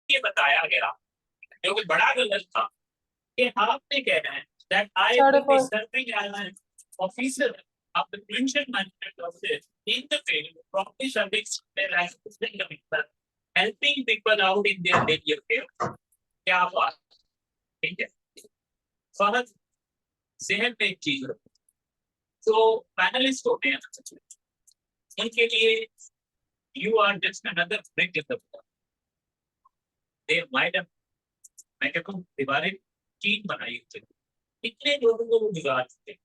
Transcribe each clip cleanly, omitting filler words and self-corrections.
ये बताया गया जो कि बड़ा गलत था कि आपने कहना है that I will be serving as an officer of the pension management office in the field, properly serving as helping people out in their daily affairs. क्या बात, ठीक है। फहद जहन में एक चीज रखो, जो पैनलिस्ट होते हैं उनके लिए you are just another brick in the wall. They might have, मैं कहता हूँ दीवारें चीन बनाई होती, इतने लोगों को वो बिगाड़ सकते,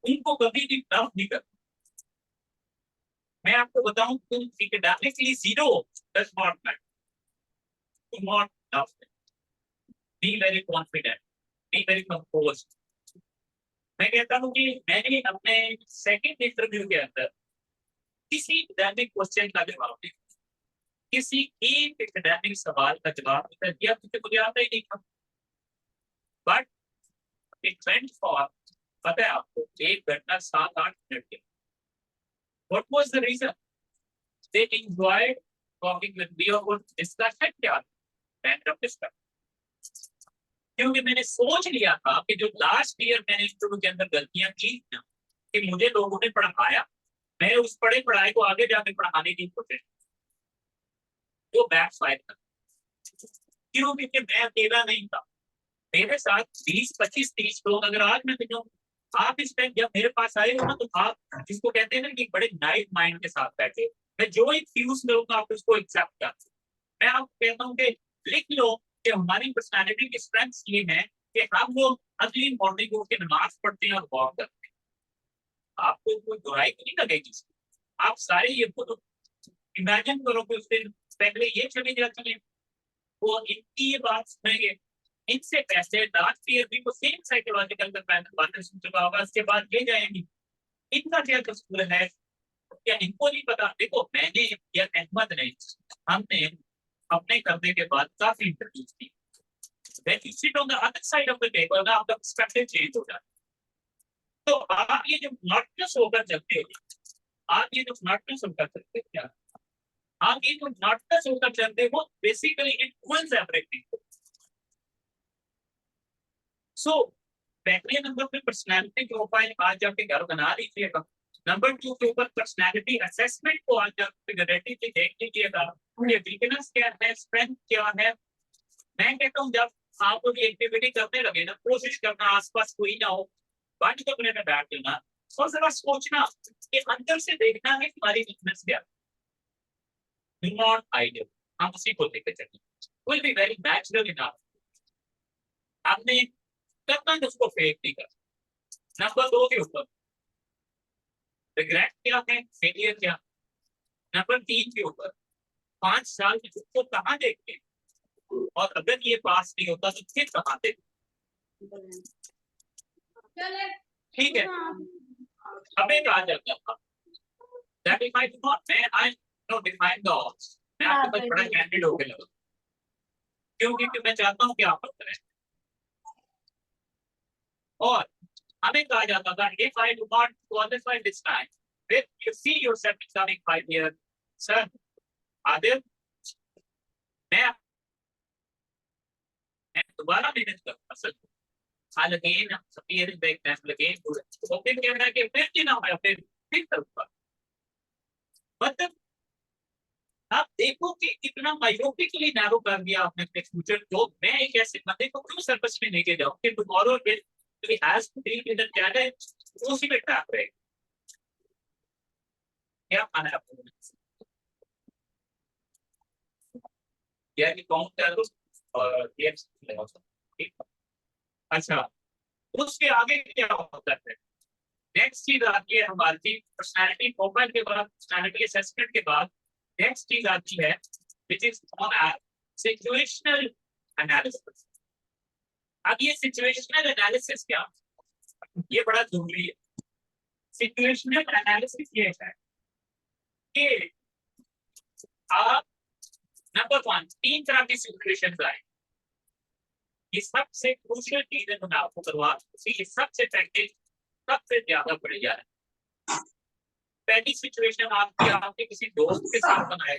उनको कभी भी टफ नहीं करता। मैं आपको बताऊं, तुम academically zero does not matter, do not tough, be very confident, be very composed. मैं कहता हूँ कि मैंने अपने सेकंड इंटरव्यू के अंदर किसी एकेडमिक क्वेश्चन का जवाब नहीं, किसी एक एकेडमिक सवाल का जवाब नहीं दिया, क्योंकि मुझे आता ही नहीं था। बट इट वेंट फॉर, पता है आपको, 1 घंटा 7-8 मिनट के। What was the reason? They enjoyed talking with me और वो discussion क्या था? Random discussion। क्योंकि मैंने सोच लिया था कि जो लास्ट ईयर मैंने इंस्टीट्यूट के अंदर गलतियां की ना, कि मुझे लोगों ने पढ़ाया, मैं उस पढ़े पढ़ाई को आगे जाके पढ़ाने की कोशिश, वो बैकफायर था। क्यों? क्योंकि मैं अकेला नहीं था, मेरे साथ 20-25-30 लोग। अगर आज मैं कहूँ आप इस टाइम जब मेरे पास आए हो ना, तो आप जिसको कहते हैं ना कि बड़े नाइट माइंड के साथ बैठे, मैं जो एक फ्यूज करूंगा आप उसको एक्सेप्ट कर। मैं आपको कहता हूँ कि लिख लो कि हमारी पर्सनालिटी की स्ट्रेंथ ये है कि हम लोग अर्ली मॉर्निंग उठ के नमाज पढ़ते हैं और वॉक करते हैं। आपको कोई बुराई नहीं लगेगी, आप सारे ये इमेजिन करो कि उस दिन पहले ये चले जाते हैं, वो इनकी ये बात सुनेंगे, इनसे पैसे लास्ट ईयर भी वो सेम साइकोलॉजिकल का पैनल बातें सुन चुका होगा, उसके बाद ये जाएंगी। इनका क्या कसूर है, क्या इनको नहीं पता? देखो मैंने या अहमद ने, हमने अपने करने के बाद काफी इंटरव्यूज की। When you sit on the other side of the table, ना आपका पर्सपेक्टिव चेंज हो जाता है। तो आप ये जो नॉटनेस होकर चलते हो, आप ये जो नॉटनेस होकर चलते क्या, आप ये जो नॉटनेस होकर चलते हो, बेसिकली इट रूल्स एवरीथिंग। सो पहले नंबर पे पर्सनालिटी प्रोफाइल आज जाके घर बना लीजिएगा। नंबर 2 के ऊपर पर्सनालिटी असेसमेंट को आज जाके रेटिंग देख लीजिएगा, ये वीकनेस क्या है, स्ट्रेंथ क्या है। मैं कहता हूँ जब आप कोई एक्टिविटी करने लगे ना, कोशिश करना आसपास कोई ना हो, बंद कमरे में बैठ जाना और जरा सोचना कि अंदर से देखना है तुम्हारी वीकनेस क्या। डू नॉट आइडियल, हम उसी को लेकर चलें, will be very natural enough. आपने करना उसको फेक नहीं कर। नंबर 2 के ऊपर रिग्रेट क्या है, फेलियर क्या। नंबर 3 के ऊपर 5 साल की उसको कहाँ देखते, और अगर ये पास नहीं होता तो फिर कहाँ देखते। ठीक है, हमें कहा जाता था that if I do not, I don't define the odds, मैं आपके पास बड़ा कैंडिडेट हो गया, क्योंकि मैं चाहता हूँ कि आप करें। और हमें कहा जाता था if I do not qualify this time, if you see yourself becoming 5 years, sir, Adil, मैं दोबारा मेहनत करूँगा sir, hall again appear in the exam again, तो फिर कहना है कि फिर ना हो, फिर करूँगा। मतलब आप देखो कि इतना मायोपिकली नैरो कर दिया आपने अपने फ्यूचर को। मैं एक ऐसे बंदे को क्यों सर्विस में लेके जाऊँ कि tomorrow he has to deal with the challenge, उसी में ट्रैप रहेगा। क्या खाना है आपको? या कि कौन कर दो और ये अच्छा, उसके आगे क्या होता है? नेक्स्ट चीज आती है हमारी पर्सनालिटी प्रोफाइल के बाद, पर्सनालिटी असेसमेंट के बाद नेक्स्ट चीज आती है व्हिच इज सिचुएशनल एनालिसिस। अब ये सिचुएशनल एनालिसिस क्या, ये बड़ा जरूरी है। सिचुएशनल एनालिसिस ये है कि आप नंबर 1 3 तरह की सिचुएशन आए, ये सबसे क्रूशियल चीज है मैं आपको करवा, ये सबसे पहले सबसे ज्यादा बढ़ जाए। पहली सिचुएशन आपकी आपके किसी दोस्त के साथ बनाए,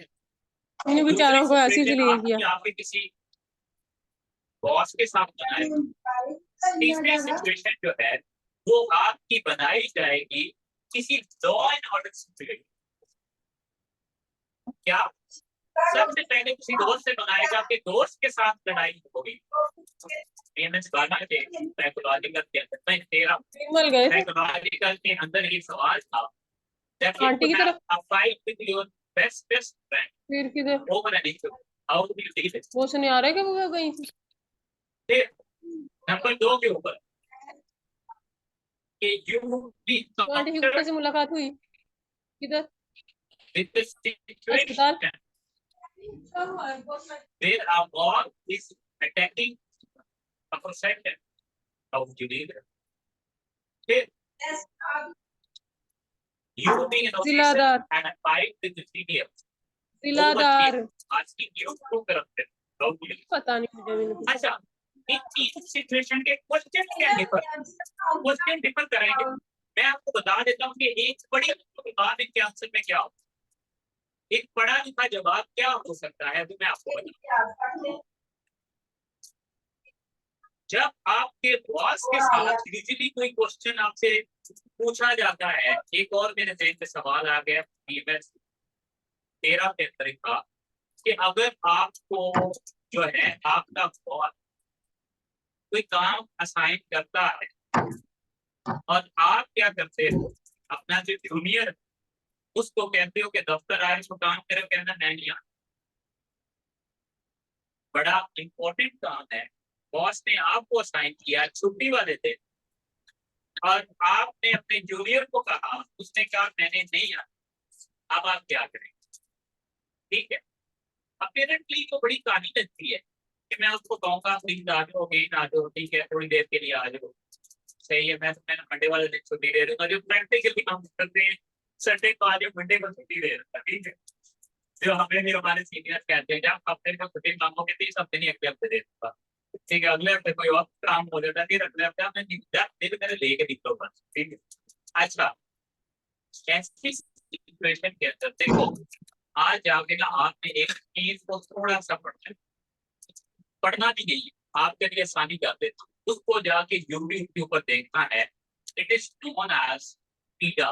बेचारों को ऐसी आपके किसी बॉस के साथ बनाए। तीसरी सिचुएशन जो है वो आपकी बनाई जाएगी किसी लॉ एंड ऑर्डर सिचुएशन। क्या सबसे पहले किसी दोस्त से बनाएगा, आपके दोस्त के साथ लड़ाई होगी। साइकोलॉजिकल के अंदर ये सवाल था आंटी की तरफ बेस्ट फ्रेंड फिर किधर over an issue, how do you deal it? वो सुने आ रहा है कि वो गई थी नंबर 2 के ऊपर कि यू बी तो आंटी की गुप्ता से मुलाकात हुई किधर अस्पताल where a war is attacking a person. How would you deal it? Okay. You being an officer जिलादार and a fight with the senior. जिलादार Asking you to corrupt it. How would you? पता नहीं मुझे भी नहीं। अच्छा, इन तीन situation के question क्या differ, question differ करेंगे। मैं आपको बता देता हूँ कि एक बड़ी बात इनके आंसर में क्या हो, एक पढ़ा लिखा जवाब क्या हो सकता है, वो मैं आपको बताऊं। जब आपके बॉस के साथ इजीली कोई क्वेश्चन आपसे पूछा जाता है, एक और मेरे जहन में सवाल आ गया 13 के अंदर का कि अगर आपको जो है आपका बॉस कोई काम असाइन करता है और आप क्या करते हो, अपना जो जूनियर उसको कहते हो कि दफ्तर आए तो काम करे, कहना नहीं आता। बड़ा इंपॉर्टेंट काम है, बॉस ने आपको असाइन किया छुट्टी वाले दिन और आपने अपने जूनियर को कहा, उसने कहा मैंने नहीं आना, अब आप क्या करें? ठीक है, अपेरेंटली तो बड़ी कहानी लगती है कि मैं उसको कहूँगा प्लीज आ जाओ, गेट आ जाओ, ठीक है थोड़ी देर के लिए आ जाओ, सही है, मैं मंडे वाले दिन छुट्टी दे दूंगा। जो प्रैक्टिकली हम करते हैं संडे को आज मंडे को छुट्टी दे दूंगा, ठीक है। जो हमें भी हमारे सीनियर कहते हैं जब हफ्ते को छुट्टी मांगोगे 30 हफ्ते नहीं अगले हफ्ते दे दूंगा, ठीक है, अगले हफ्ते कोई और काम हो जाता है, फिर अगले हफ्ते मैं दिन मेरे लेके निकलो बस, ठीक है। अच्छा, ऐसी सिचुएशन के अंदर देखो, आज जाके ना आपने एक चीज को थोड़ा सा पढ़ना भी नहीं, आपके लिए आसानी कर देता, उसको जाके यूट्यूब के ऊपर देखना है। It is known as PEEDA,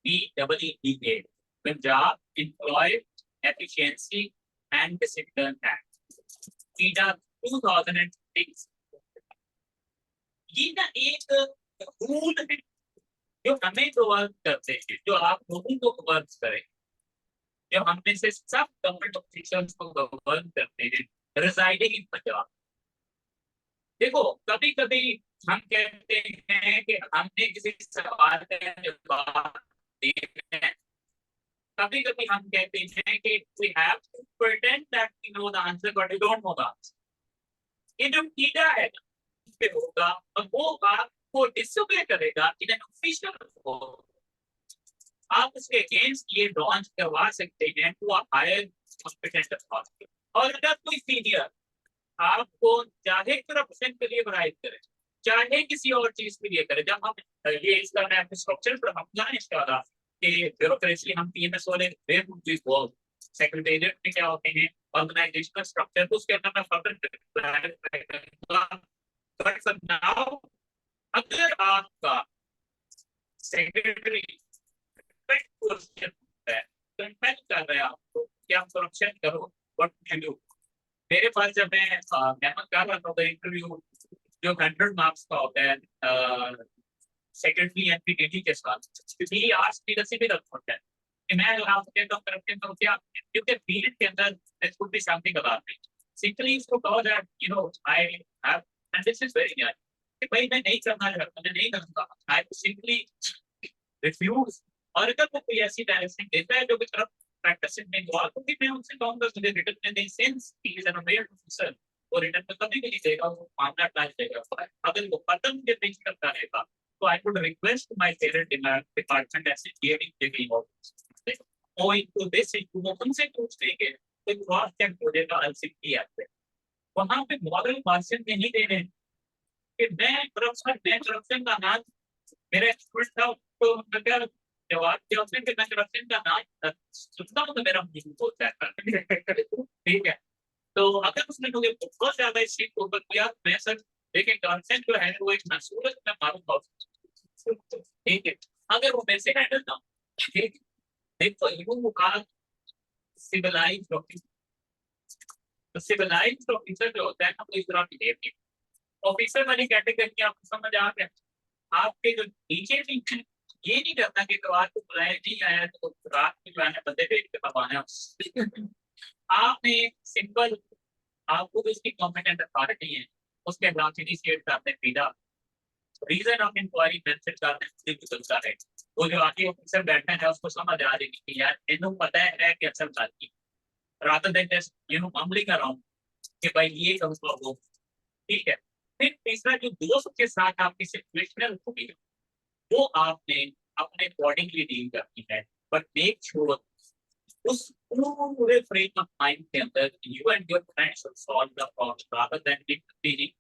PEEDA, Punjab employ efficiency and discipline act, PEEDA 2006। ये ना एक रूल है जो हमें वर्क करते हैं, जो आप लोगों को वर्क करें, जो हम में से सब गवर्नमेंट ऑफिसर्स को गवर्न करते हैं रिजाइडिंग इन पंजाब। देखो कभी कभी हम कहते हैं कि हमने किसी सवाल का जवाब देना है, कभी कभी हम कहते हैं कि we have to pretend that we know the answer but we don't know the answer। ये जो कीड़ा है इस पे होगा और वो आपको डिसोबे करेगा इन एन ऑफिशियल फॉर्म, आप उसके अगेंस्ट ये लॉन्च करवा सकते हैं to a higher competent authority. और अगर कोई सीनियर आपको चाहे करप्शन के लिए बराइज करे, चाहे किसी और चीज के लिए करे, जब हम ये इसका मैं स्ट्रक्चर पर हम जाने इसका था कि ब्यूरोक्रेसी हम पीएमएस वाले सेक्रेटेरिएट में क्या होते हैं ऑर्गेनाइजेशनल स्ट्रक्चर, तो उसके अंदर मैं फर्दर बट फॉर नाउ अगर आपका सेक्रेटरी क्वेश्चन है, कंपेल कर रहे हैं आपको कि आप करप्शन करो, व्हाट डू यू डू? मेरे पास जब मैं मेहनत कर रहा था इंटरव्यू जो 100 मार्क्स का होता है सेक्रेटरी एनपीटीटी के साथ, क्योंकि आज की रसी भी होता है कि मैं अगर आपको कहता हूँ करप्शन करो क्या, क्योंकि फील्ड के अंदर there could be something about me, simply इसको कहो that you know I have, and this is very nice कि भाई मैं नहीं करना चाहता, मैं नहीं करूँगा, I simply refuse। और अगर वो कोई ऐसी डायरेक्शन देता है जो कि तरफ प्रैक्टिस में इन्वॉल्व होगी, मैं उनसे कहूँगा मुझे रिटर्न में नहीं, since he is an aware officer, वो रिटर्न में कभी नहीं देगा, वो मामला टाल देगा। अगर वो पता मुझे नहीं करता रहेगा तो I would request my parent in department ऐसे गिविंग टेकिंग ऑफिस और इनको दिस वो उनसे पूछ लेंगे तो क्रॉस चेक हो जाएगा एलसीपी ऐप पे, वहां पे मॉडल भाषण नहीं देने कि मैं करप्शन का नाम, मेरा एक्सपर्ट था तो अगर जवाब दिया कि मैं करप्शन का नाम सुनता हूँ तो मेरा मुंह होता है ठीक है। तो तो अगर उसने मुझे बहुत ज्यादा इस चीज को ऊपर किया, मैं सर देखिए कंसेंट जो है वो एक सूरज में मारूंगा, ठीक है, अगर वो मेरे से हैंडल ना, ठीक, देखो यू आर सिविलाइज्ड ऑफिसर, तो सिविलाइज्ड ऑफिसर जो होता है ना वो इस तरह बिहेव नहीं, ऑफिसर वाली कैटेगरी आपको समझ आ गया। आपके जो नीचे भी है, ये नहीं करता कि रात को बुलाया नहीं आया तो रात में जो है बंदे भेज के पवाना, आपने सिंपल, आपको जो इसकी कॉम्पिटेंट अथॉरिटी है उसके खिलाफ इनिशिएट करते सीधा रीजन ऑफ इंक्वायरी मेंशन करते हैं चलता है, वो जो आगे ऑफिसर बैठा है उसको समझ आ जाएगी कि यार इन्हों पता है कि असल बात की, रात दिन मामूली कर रहा हूँ कि भाई ये करूँगा वो, ठीक है। फिर तीसरा जो दोस्त के साथ आपकी सिचुएशनल होगी वो आपने अपने अकॉर्डिंगली डील करनी है, बट मेक श्योर उस पूरे फ्रेम ऑफ माइंड के अंदर you and your friends should solve the problem rather than it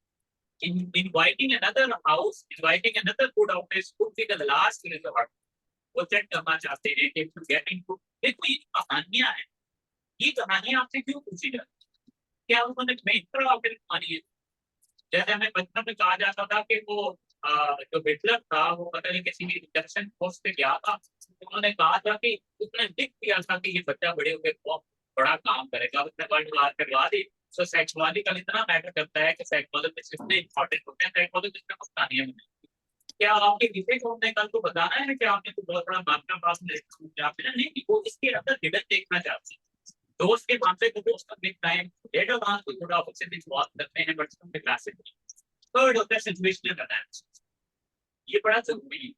in inviting another house, inviting another food outlet could be the last resort. वो check करना चाहते हैं कि to get into, देखो ये कहानियां हैं, ये कहानियां आपसे क्यों पूछी जाती है, क्या उन्होंने मेट्रो आपने कहानी है, जैसे हमें बचपन में कहा जाता था कि वो जो हिटलर था वो पता नहीं किसी रिडक्शन फोर्स पे गया था, उन्होंने कहा था कि उसने लिख दिया था कि ये बच्चा बड़े होकर बहुत बड़ा काम करेगा, उसने वर्ल्ड वार करवा दी। सो साइकोलॉजिकल इतना मैटर करता है कि साइकोलॉजिस्ट इतने इंपॉर्टेंट होते हैं, साइकोलॉजिस्ट में कुछ कहानियां मिलती हैं। क्या आपके विषय को हमने कल को बताना है कि आपने तो बहुत बड़ा मामला पास में नहीं कि वो इसके अंदर हिडन देखना चाहते हैं, दोस्त के मामले को दोस्त तक देखना है, डेटा बात को थोड़ा ऑफिस से बात करते हैं, बट उसमें क्लासिक थर्ड होता है सिचुएशनल एनालिसिस, ये बड़ा जरूरी है,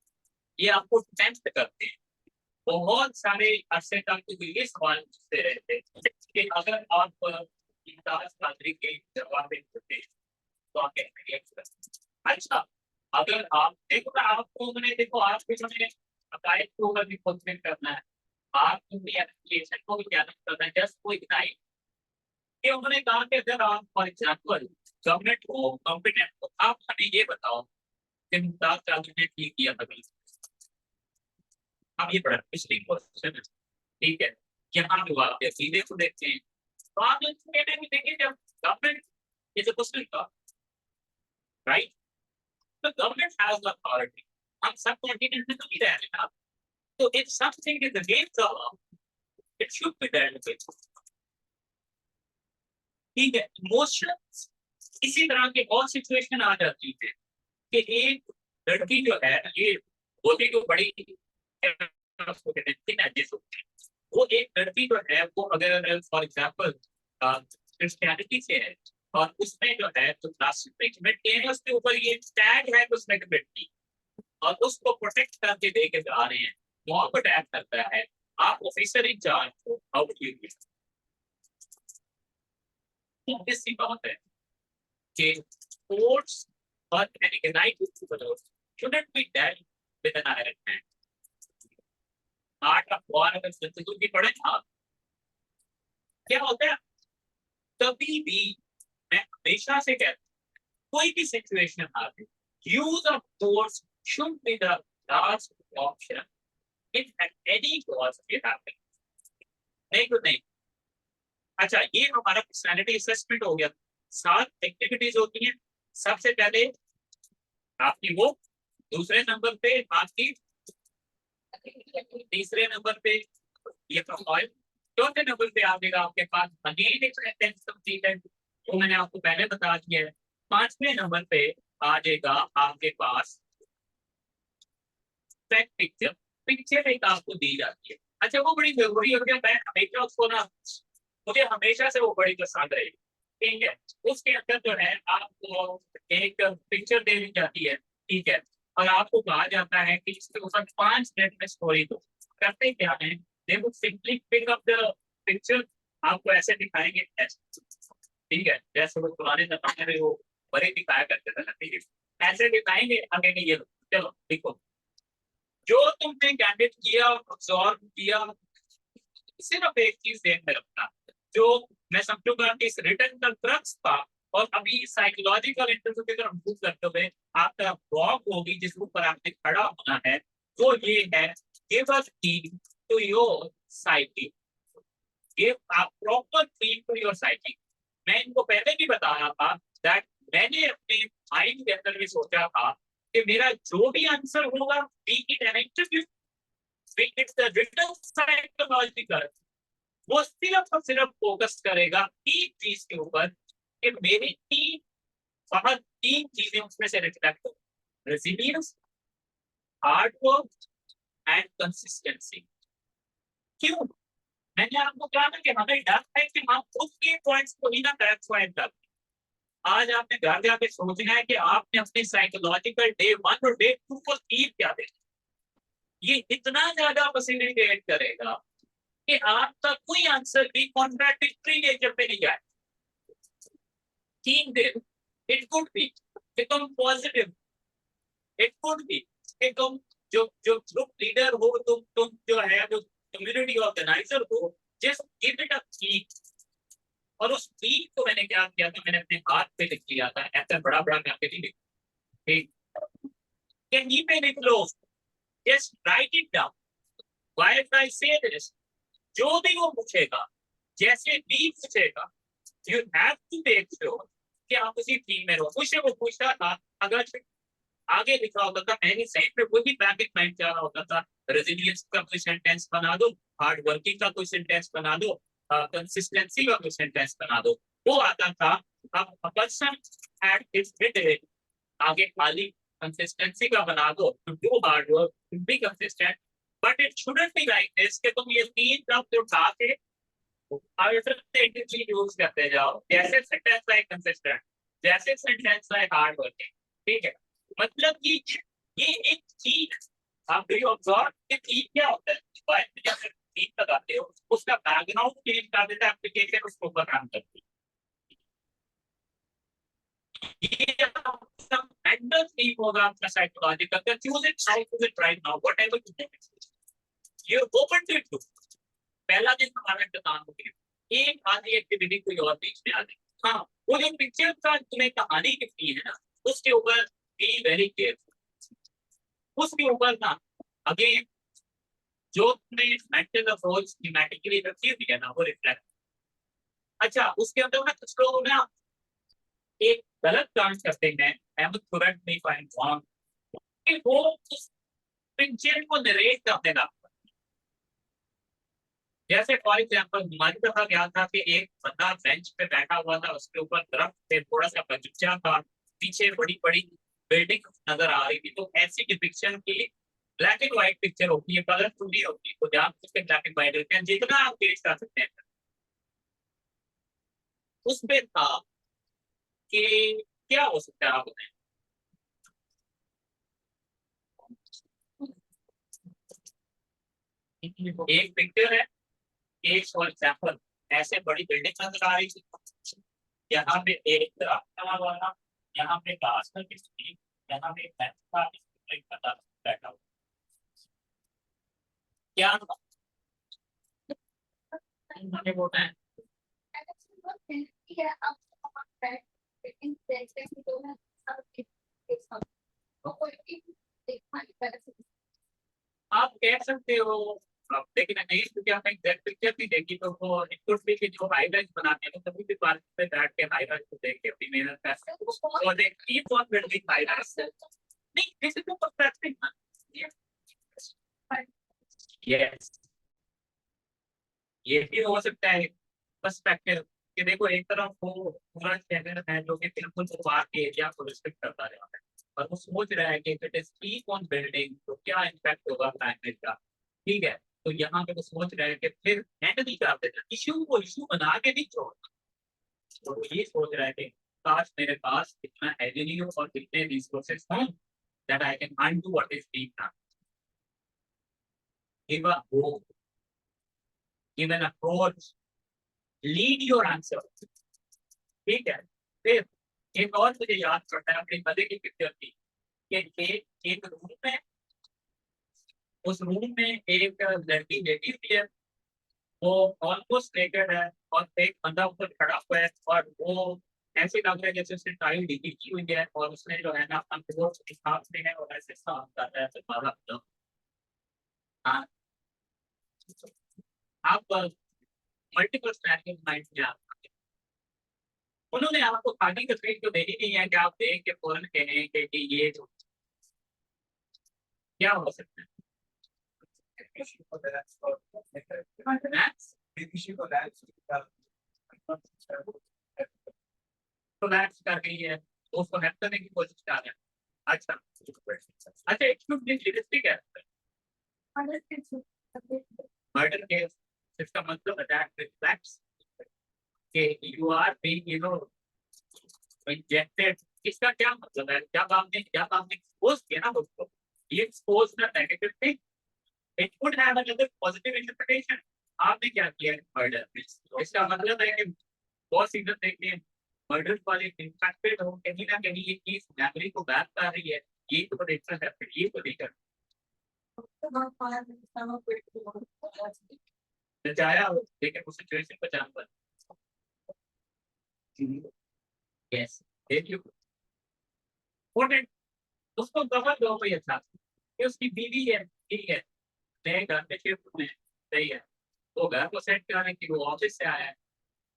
ये आपको टेस्ट करते हैं। बहुत सारे अरसे तक तो ये सवाल पूछते रहते हैं कि अगर आप इम्तियाज कादरी के जवाब देते तो आप कैसे रिएक्ट करते। अच्छा, अगर आप देखो ना, आपको मैंने देखो आपके समय अकायद को अगर खुद करना है, आप एप्लीकेशन को भी क्या करना है, जस्ट कोई इग्नाइट कि उन्होंने कहा कि अगर आप फॉर एग्जाम्पल गवर्नमेंट को कॉम्पिटेंट हो, आप हमें ये बताओ कि मुमताज कादरी ने ठीक किया था, अब ये बड़ा पिछली क्वेश्चन है, ठीक है, यहाँ जो आप सीधे को देखते हैं तो आप कहते हैं देखिए जब गवर्नमेंट इज अ क्वेश्चन का राइट, तो गवर्नमेंट हैज द अथॉरिटी, हम सब कॉन्टिनेंट में तो नहीं रह रहे ना, तो if something is against the law it should be dealt with, ठीक है। इमोशंस इसी तरह की बहुत सिचुएशन आ जाती है कि एक लड़की जो है ये होती तो बड़ी उसको कहते हैं टीनेजर्स होते हैं, वो एक लड़की जो है वो अगर फॉर एग्जांपल क्रिश्चियनिटी से है और उसमें जो है तो क्लासिक में कैनवस के ऊपर ये टैग है कॉस्मेटिक और उसको प्रोटेक्ट करके देके जा रहे हैं, वहां पर टैग करता है, आप ऑफिसर इंचार्ज हो, हाउ डू यू ऑब्वियस सी बात है कि कोर्ट्स और एग्जाइटिव shouldn't be dealt with an iron hand. Art of war अगर संस्कृत की पढ़े आप, क्या होता है कभी भी, मैं हमेशा से कहता हूं कोई भी सिचुएशन आती, use of force should be the last option in any cause it happen, नहीं तो नहीं। अच्छा, ये हमारा पर्सनालिटी असेसमेंट हो गया, 7 एक्टिविटीज होती हैं, सबसे पहले आपकी वो, दूसरे नंबर पे आपकी, तीसरे नंबर पे ये प्रोफाइल, चौथे नंबर पे आएगा आपके पास तो मैंने आपको पहले बता दिया है, 5वें नंबर पे आ जाएगा आपके पास पिक्चर, पिक्चर एक आपको दी जाती है। अच्छा, वो बड़ी जरूरी है, मैं हमेशा उसको ना, मुझे हमेशा से वो बड़ी पसंद रही, ठीक है। उसके अंदर जो है आपको एक पिक्चर दे दी जाती है, ठीक है, और आपको कहा जाता है कि इसके ऊपर 5 मिनट में स्टोरी दो। करते क्या है, they would simply pick up the picture, आपको ऐसे दिखाएंगे, ठीक है, जैसे वो पुराने जमाने में वो बड़े दिखाया करते थे ना, ठीक है, ऐसे दिखाएंगे, आगे नहीं, ये चलो देखो जो तुमने कैंडिडेट किया, ऑब्जर्व किया, सिर्फ एक चीज ध्यान में रखना, जो मैं समझूंगा कि इस रिटर्न का क्रक्स था, और अभी साइकोलॉजिकल इंटरव्यू की तरफ मूव करते हुए आपका वॉक होगी जिसके ऊपर आपने खड़ा होना है, तो ये है give us keys to your psyche, give a proper keys to your psyche. मैं ये सोचा था कि मेरा जो भी आंसर होगा be it an interview, be it the written psychological, वो सिर्फ और सिर्फ फोकस करेगा एक चीज के ऊपर कि मेरी तीन चीजें उसमें से रिफ्लेक्ट हो, resilience, hard work and consistency. क्यों? मैंने आपको कहा ना कि हमें डर है कि हम उसके पॉइंट्स को ही ना करेक्ट पॉइंट कर। आज आपने घर जाके सोचना है कि आपने अपने साइकोलॉजिकल डे 1 और डे 2 को तीर क्या देना। ये इतना ज्यादा फैसिलिटेट करेगा कि आपका कोई आंसर भी कॉन्ट्राडिक्टरी नेचर पे नहीं जाए। 3 दिन इट कुड बी कि तुम पॉजिटिव, इट कुड बी कि तुम जो जो ग्रुप लीडर हो, तुम जो है जो कम्युनिटी ऑर्गेनाइजर हो, just give it a week. और उस वीक को मैंने क्या किया था, मैंने अपने हाथ पे लिख लिया था, ऐसा बड़ा बड़ा मैं आपके लिए ठीक कहीं पे लिख लो, just write it down. Why I say this, जो भी वो पूछेगा, जैसे भी पूछेगा, you have to make sure कि आप उसी टीम में रहो। मुझसे वो पूछता था, अगर आगे लिखा होता था, मैंने साइड पे कोई भी ब्रैकेट माइंड जा रहा होता था, रेजिलियंस का कोई सेंटेंस बना दो, हार्ड वर्किंग का कोई सेंटेंस बना दो, कंसिस्टेंसी का कोई सेंटेंस बना दो, वो आता था। अब पर्सन हैड हिज रिटन, आगे खाली कंसिस्टेंसी का बना दो, to do hard work, to be consistent, but it shouldn't be like this कि तुम ये तीन शब्द उठा के अल्टरनेटिवली यूज करते जाओ, जैसे सेंटेंस लाइक कंसिस्टेंट, जैसे सेंटेंस लाइक हार्ड वर्किंग। ठीक है, मतलब ये एक चीज आप डू यू ऑब्जर्व कि चीज क्या होता है, वाइल जब चीज लगाते हो उसका बैकग्राउंड चेंज कर देता है, एप्लीकेशन उसके ऊपर काम करती है। ये सब मेंटल थीम होगा आपका साइकोलॉजिकल का, choose it how to it right now whatever you do, you open to it. पहला दिन हमारा इंतजाम हो गया, एक आधी एक्टिविटी कोई और बीच में आ गई। हाँ, वो जो पिक्चर का तुम्हें कहानी लिखनी है ना, उसके ऊपर बी वेरी केयरफुल। उसके ऊपर ना अगेन जो तुमने मेंटल अप्रोच सिस्टमैटिकली रखी हुई है ना, वो रिफ्लेक्ट। अच्छा, उसके अंदर ना कुछ लोग ना एक गलत काम करते हैं, अहमद कुरैश नहीं फाइंड रॉन्ग, कि वो उस पिक्चर को नरेट करने लगा। जैसे फॉर एग्जाम्पल हमारी तरह क्या था कि एक बंदा बेंच पे बैठा हुआ था, उसके ऊपर दरख्त पे थोड़ा सा बगीचा था, पीछे बड़ी बड़ी बिल्डिंग नजर आ रही थी। तो ऐसी डिपिक्शन की ब्लैक एंड व्हाइट पिक्चर होती है, कलरफुल नहीं होती, तो जहाँ उसके ब्लैक एंड व्हाइट होते हैं, जितना आप पेश कर सकते हैं। उस पे था कि क्या हो सकता है आप बताएं। एक पिक्चर है, एक फॉर एग्जाम्पल ऐसे बड़ी बिल्डिंग नजर आ रही थी, यहाँ पे एक दरख्त लगा हुआ था, यहाँ पे घास का किसी, यहाँ पे बैठा हुआ, क्या बोलना है। आप कह सकते हो, लेकिन नहीं, क्योंकि आपने एग्जैक्ट पिक्चर भी देखी, तो वो इट कुड बी कि जो हाईलाइट बनाते हैं, तो कभी भी पार्क में बैठ के हाईलाइट को देख के अपनी मेहनत कर, और they keep on building highlights. नहीं, this is the perspective. Yes, ये भी हो सकता है पर्सपेक्टिव कि देखो एक तरफ वो पूरा शहर है जो कि बिल्कुल पार्क के एरिया को रिस्ट्रिक्ट करता रहा है, और वो सोच रहा है कि if it is keep on building तो क्या इम्पैक्ट होगा क्लाइमेट का। ठीक है, तो यहाँ पे वो सोच रहे हैं कि फिर एंड नहीं कर देना इशू को, इशू बना के नहीं छोड़ना। तो वो ये सोच रहे हैं कि काश मेरे पास इतना एवेन्यू और इतने रिसोर्सेज हों that I can undo what is being done. Give a hope, give an approach, lead your answer. ठीक है, फिर एक और मुझे याद पड़ता है, अपनी मदर की पिक्चर थी कि एक रूम में, उस रूम में एक लड़की लेटी हुई है, वो ऑलमोस्ट नेकेड है, और एक बंदा ऊपर खड़ा हुआ है, और वो ऐसे लग रहा है जैसे उसने टाई ढीली की हुई है, और उसने जो है ना अपना हाथ में है और ऐसे साफ कर रहा है, ऐसे मारा तो हाँ, आप मल्टीपल स्टैंडिंग माइंड में उन्होंने आपको खाने की तस्वीर तो दे ही नहीं है कि आप देख के फौरन कहें कि ये जो क्या हो सकता है। कोलैप्स कर गई है तो उसको हैक करने की कोशिश कर रहे हैं। अच्छा अच्छा एक शुड बी रियलिस्टिक है मर्डर केस इसका मतलब अटैक रिफ्लेक्ट्स कि you are being you know injected. इसका क्या मतलब है जब आपने एक्सपोज किया ना उसको ये expose the negative thing it would have another positive interpretation. आपने क्या किया मर्डर इसका मतलब है कि बहुत सीधे देखिए मर्डर वाले इंफेक्टेड हो कहीं ना कहीं ये चीज मेमोरी को बैक कर रही है ये तो देखना है फिर ये तो देखकर बचाया लेकिन उस सिचुएशन को जान पर यस देखिए इम्पोर्टेंट उसको कवर दो भाई अच्छा कि उसकी बीवी है ठीक है नए घर पे शिफ्ट हुए हैं सही है तो घर को सेट कराने की वो ऑफिस से आया है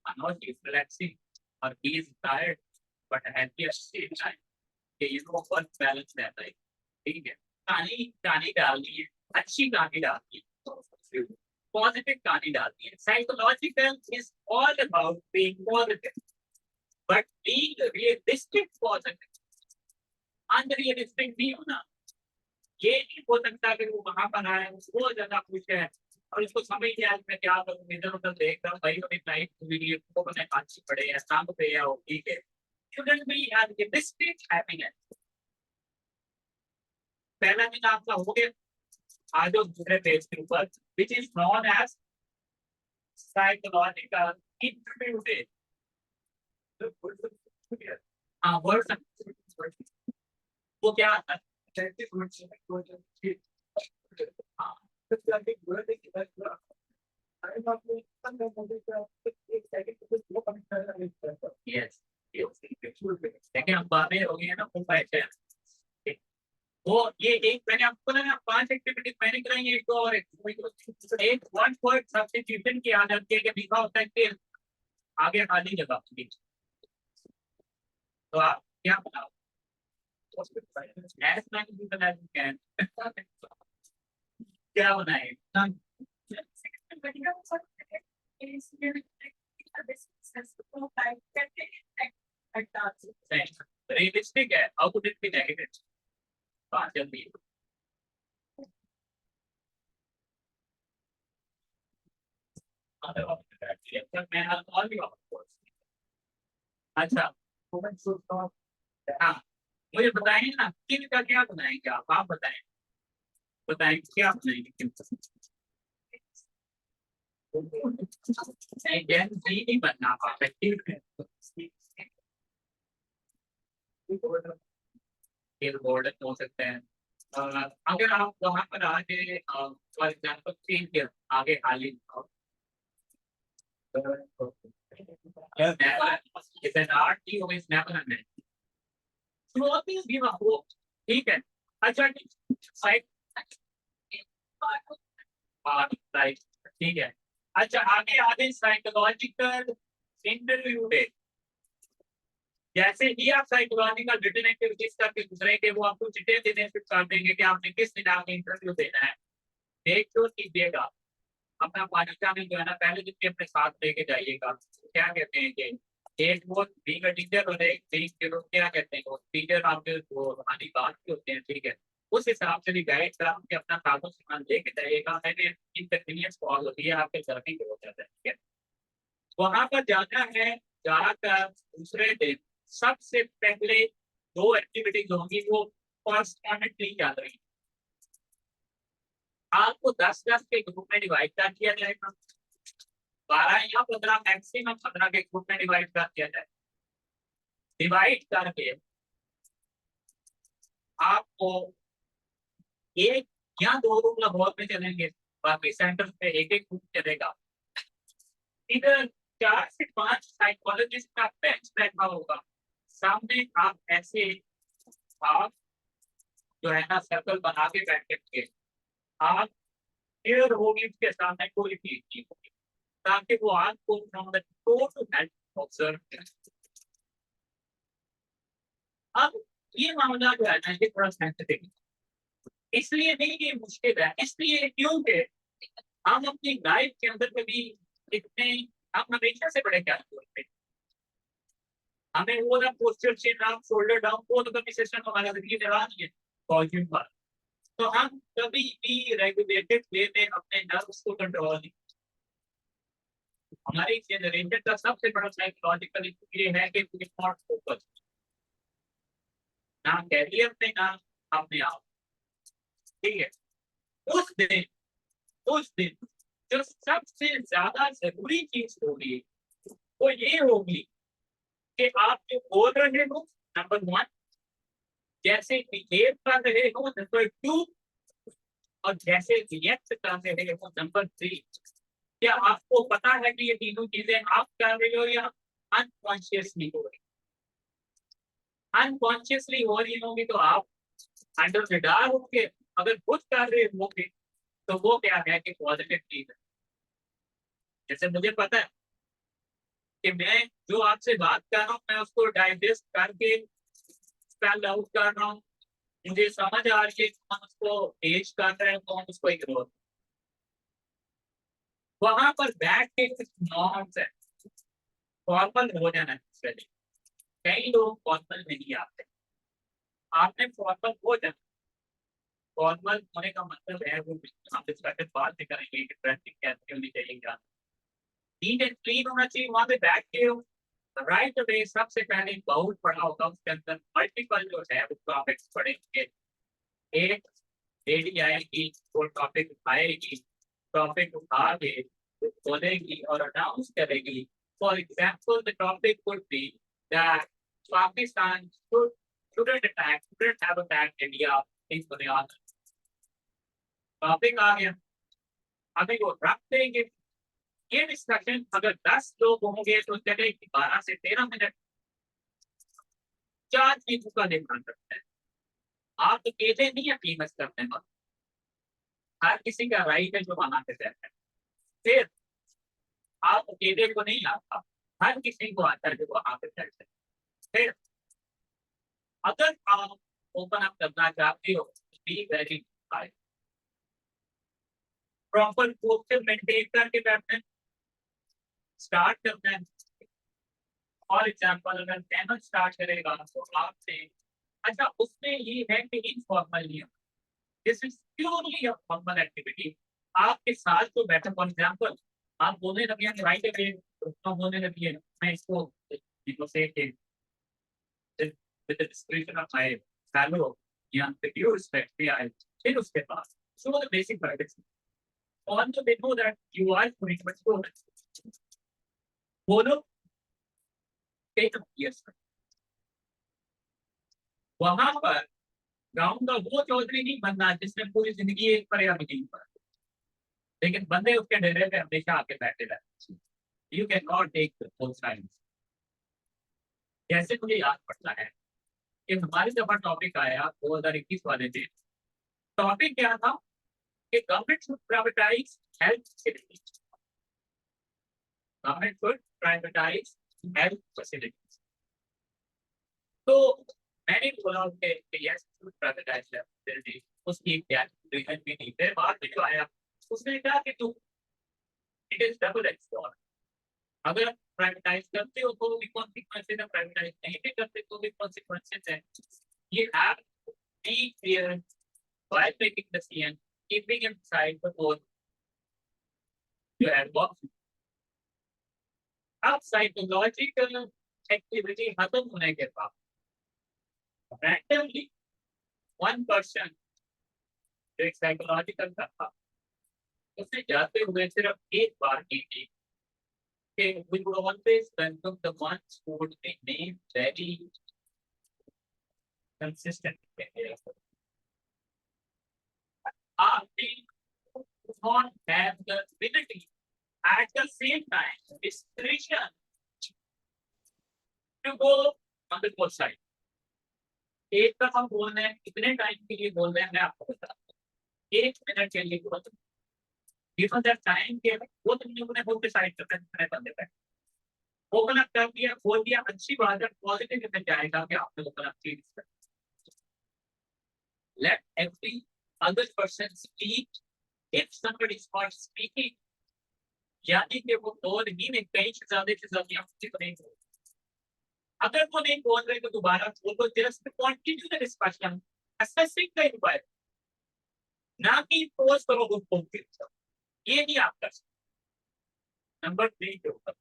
I know he is relaxing or he is tired but happy at the same time कि ये लोग वर्क बैलेंस रहता है ठीक है कहानी कहानी डालनी है अच्छी कहानी डालनी है पॉजिटिव कहानी डालनी है psychological is all about being positive but being realistic positive unrealistic नहीं होना ये नहीं हो सकता कि वो वहां पर आए वो ज्यादा खुश है और इसको समझ नहीं आया मैं क्या करूँ इधर उधर देख रहा हूँ भाई अपनी लाइफ वीडियो को मैंने अच्छी पड़े या शाम पे या हो ठीक है shouldn't be as realistic happiness पहला दिन आपका हो गया आज दूसरे पेज के ऊपर which is known as psychological interpretation हाँ वर्ड वो क्या आता है यस लेकिन अब बातें हो गई है ना वो पैसे वो ये एक मैंने आपको ना 5 एक्टिविटीज मैंने कराई है एक और एक वन वर्ड सब्स्टिट्यूशन की आ जाती है कि लिखा होता है कि आगे खाली जगह तो आप क्या बनाओ क्या बनाए रियलिस्टिक है how could it be negative बात जल्दी अच्छा हाँ मुझे बताएंगे ना किन का क्या बनाएंगे आप बताएं बताएं क्या बनाएंगे नहीं बनना आप बोर्ड हो सकते हैं अगर आप वहां पर आगे फॉर एग्जाम्पल चेंज किया आगे खाली if an art he always never ended so always give a hope ठीक है अच्छा साइड राइट ठीक है अच्छा आगे आगे साइकोलॉजिकल इंटरव्यू पे जैसे ही आप साइकोलॉजिकल रिटन एक्टिविटीज करके गुजरे के वो आपको डिटेल देने कर देंगे कि आपने किस दिन आगे इंटरव्यू देना है देख तो कीजिएगा अपना पाकिस्तान में जो है ना पहले दिन के अपने साथ लेके जाइएगा क्या कहते हैं कि एक वो बीइंग अ टीचर और एक बीइंग क्या कहते हैं वो टीचर आपके वो हमारी बात के होते हैं ठीक है उस हिसाब से भी गाइड करा कि अपना कागज सामान लेके जाइएगा मैंने इन कन्वीनियंस कॉल होती है आपके घर में हो जाता है ठीक है वहां पर जाना है जाकर दूसरे दिन सबसे पहले 2 एक्टिविटीज होंगी वो कॉन्स्टेंटली चल रही आपको 10-10 के ग्रुप में डिवाइड कर दिया जाएगा 12 या 15 मैक्सिमम 15 के ग्रुप में डिवाइड कर दिया जाए डिवाइड करके आपको एक या 2 रूम लाहौर में चलेंगे बाकी सेंटर पे एक ग्रुप चलेगा इधर 4 से 5 साइकोलॉजिस्ट का बेंच बैठा होगा सामने आप ऐसे आप जो है ना सर्कल बना के बैठे आप क्लियर होगी इसके सामने कोई चीज नहीं होगी ताकि वो आपको फ्रॉम द टोटल ऑब्जर्व ये मामला जो है ना ये थोड़ा सेंसिटिव, इसलिए नहीं ये मुश्किल है, इसलिए क्योंकि हम अपनी लाइफ के अंदर कभी इतने हम हमेशा से बड़े क्या होते हैं, हमें वो ना poster chain down shoulder down वो तो कभी सिस्टम हमारा जिंदगी में रहा नहीं है पॉजिटिव पर। तो हम कभी भी रेगुलेटेड वे में अपने नर्व्स को कंट्रोल नहीं, हमारी जनरेशन का सबसे बड़ा साइकोलॉजिकल इशू ये है कि वी आर नॉट फोकस, ना कैरियर में ना अपने आप। ठीक है, उस दिन उस दिन जो सबसे ज्यादा जरूरी चीज होगी वो ये होगी कि आप जो बोल रहे हो नंबर वन, जैसे बिहेव कर रहे हो नंबर टू, और जैसे रिएक्ट कर रहे हो नंबर थ्री। क्या आपको पता है कि ये तीनों चीजें आप कर रहे हो या अनकॉन्शियसली हो रही? अनकॉन्शियसली हो रही होगी तो आप अंडर रडार होंगे, अगर कुछ कर रहे होंगे तो वो क्या है कि पॉजिटिव चीज है। जैसे मुझे पता है कि मैं जो आपसे बात कर रहा हूँ मैं उसको डाइजेस्ट करके स्पेल आउट कर रहा हूँ, मुझे समझ आ रही है कौन उसको पेश कर रहा है कौन उसको इग्नोर। वहां पर बैठ के कुछ नॉर्म्स है, फॉर्मल हो जाना चाहिए। कई लोग फॉर्मल नहीं आते, आपने फॉर्मल हो जाना। फॉर्मल होने का मतलब है वो हम डिस्कशन बाद में करेंगे कि ड्रेसिंग कैसे होनी चाहिए, क्या नीट एंड क्लीन होना चाहिए। वहां पे बैठ के राइट अवे सबसे पहले बाउल पड़ा होगा, उसके अंदर मल्टीपल जो है वो टॉपिक्स पढ़ेंगे। एक लेडी आएगी वो टॉपिक उठाएगी, टॉपिक उठा के बोलेगी और अनाउंस करेगी। For example the topic would be that Pakistan shouldn't have attacked India in बुनियाद। टॉपिक आ गया, अभी वो रख देंगे। ये डिस्कशन अगर 10 लोग होंगे तो चलेगी 12 से 13 मिनट। 4 चीजों का ध्यान रखना है, आप अकेले नहीं है फेमस करने में, हर किसी का राइट है जो वहां पे रहता है। फिर आप अकेले को नहीं आता, हर किसी को आता है जो वहां पे रहता है। फिर अगर आप ओपन अप करना चाहते हो be very proper poster maintain करके बैठना स्टार्ट करना है। फॉर एग्जाम्पल अगर चैनल स्टार्ट करेगा तो आपसे अच्छा उसमें ये है कि इनफॉर्मल नहीं है, this is purely a formal activity. आपके साथ जो बैठे फॉर एग्जाम्पल आप बोलने लगे राइट अवे बोलने लगी है, मैं इसको से with the description of my fellow या with due respect पे आए। फिर उसके बाद so the basic privacy on the they know that you are going to go बोलो take a yes वहां पर गांव का वो चौधरी नहीं बनना जिसने पूरी जिंदगी एक पर या नहीं पर, लेकिन बंदे उसके डेरे पे हमेशा आके बैठे रहते। You can not take both sides. जैसे मुझे याद पड़ता है कि हमारे जब टॉपिक आया 2021 वाले दिन, टॉपिक क्या था कि government should privatise health facilities, government should privatise health facilities. तो मैंने बोला कि yes should privatise health facilities, उसकी क्या रीजन भी नहीं। फिर बाद में जो आया उसने कहा कि तू it is double edge sword, अगर प्राइवेटाइज करते हो तो भी कॉन्सिक्वेंसेस है, प्राइवेटाइज नहीं भी करते तो भी कॉन्सिक्वेंसेस है। ये have to be clear while making decision, keeping in sight the goal you have got. अब साइकोलॉजिकल एक्टिविटी खत्म होने के बाद रैंडमली वन पर्सन जो एक साइकोलॉजिकल था उसने जाते हुए सिर्फ एक बार की थी कि we would always welcome the ones who would remain very consistent in their effort. They do not have the ability at the same time discretion to go on the both side. एक तरफ हम बोल रहे हैं कितने time के लिए बोल रहे हैं मैं आपको बता दूं, 1 मिनट के लिए बोल गिवन दैट टाइम के वो तुमने उन्हें बोल के साइड करते हैं बंदे पे ओपन अप कर दिया खोल दिया, अच्छी बात है, पॉजिटिव में जाएगा कि आपने ओपन अप चीज let every other person speak. If somebody is not speaking, यानी कि वो बोल ही नहीं, कहीं से ज्यादा आपकी तो नहीं बोल। अगर वो नहीं बोल रहे तो दोबारा बोलो, just continue the discussion, assessing the environment, ना कि पोज करो उसको, ये नहीं आप कर सकते। नंबर 3 के ऊपर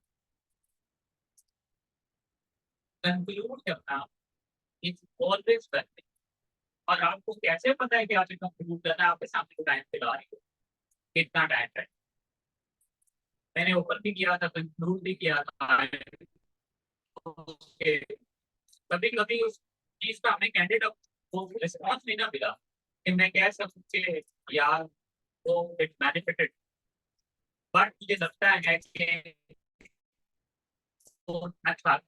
कंक्लूड करना इज ऑलवेज बेस्ट। और आपको कैसे पता है कि आपने कंक्लूड करना है? आपके सामने टाइम दिला रही हो, कितना टाइम है। मैंने ओपन भी किया था, कंक्लूड भी किया था। कभी कभी उस चीज का हमें कैंडिडेट को रिस्पॉन्स भी ना मिला कि मैं कह सकूं कि यार वो इट बेनिफिटेड, बट मुझे लगता है कि वो अच्छा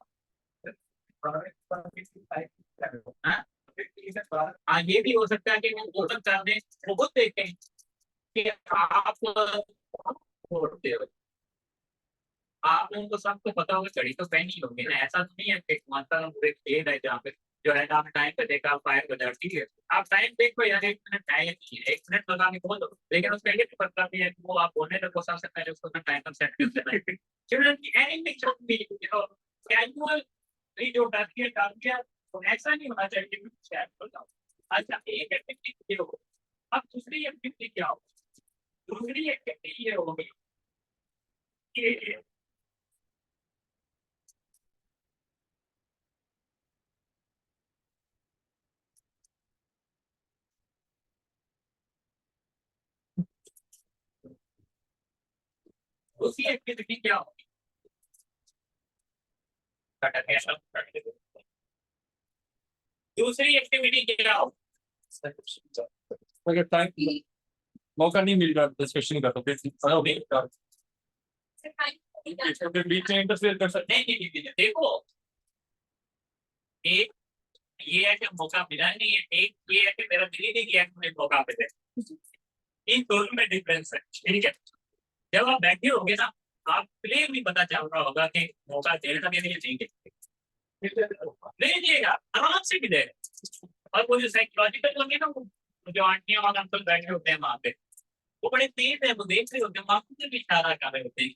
हाँ, ये भी हो सकता है कि वो ओपन कर दें, वो खुद देखें कि आप छोड़ते हो। आप उनको सबको पता होगा, चढ़ी तो पहनी होगी ना, ऐसा तो नहीं है कि मतलब पूरे खेल है जहाँ पे जो है ना, आपने टाइम पे देखा फायर बजाती है, आप टाइम देखो यार, 1 मिनट है या नहीं है, 1 मिनट लगा के बोलो, लेकिन उसका ये भी पता भी है कि वो आप बोलने तक सबसे पहले उसको टाइम सेट कर देना है। चिल्ड्रन की एनीथिंग शुड बी कैजुअल, जो करती है काम किया, तो ऐसा नहीं होना चाहिए कि शेयर बताओ। अच्छा, एक एक्टिविटी हो, अब दूसरी एक्टिविटी क्या हो? दूसरी एक्टिविटी ये होगी कि दूसरी एक्टिविटी क्या होगी? दूसरी एक्टिविटी क्या हो? अगर टाइम मौका नहीं मिल रहा डिस्कशन का तो फिर बीच में इंटरफेयर कर सकते नहीं, देखो, एक ये है कि मौका मिला नहीं है, एक ये है कि मेरा दिल ही नहीं किया कि मुझे मौका मिले। इन दोनों में डिफरेंस है, ठीक है। जब आप बैठे होगे ना, आप क्लियर नहीं पता चल रहा होगा कि मौका देना के लिए देंगे, नहीं दिएगा, आराम से मिलेगा। और वो जो साइकोलॉजिकल होंगे ना, वो जो आंटियां और अंकल बैठे होते हैं वहां पे, वो बड़े तेज है, वो देख रहे होते हैं, आंखों से भी इशारा कर रहे होते हैं,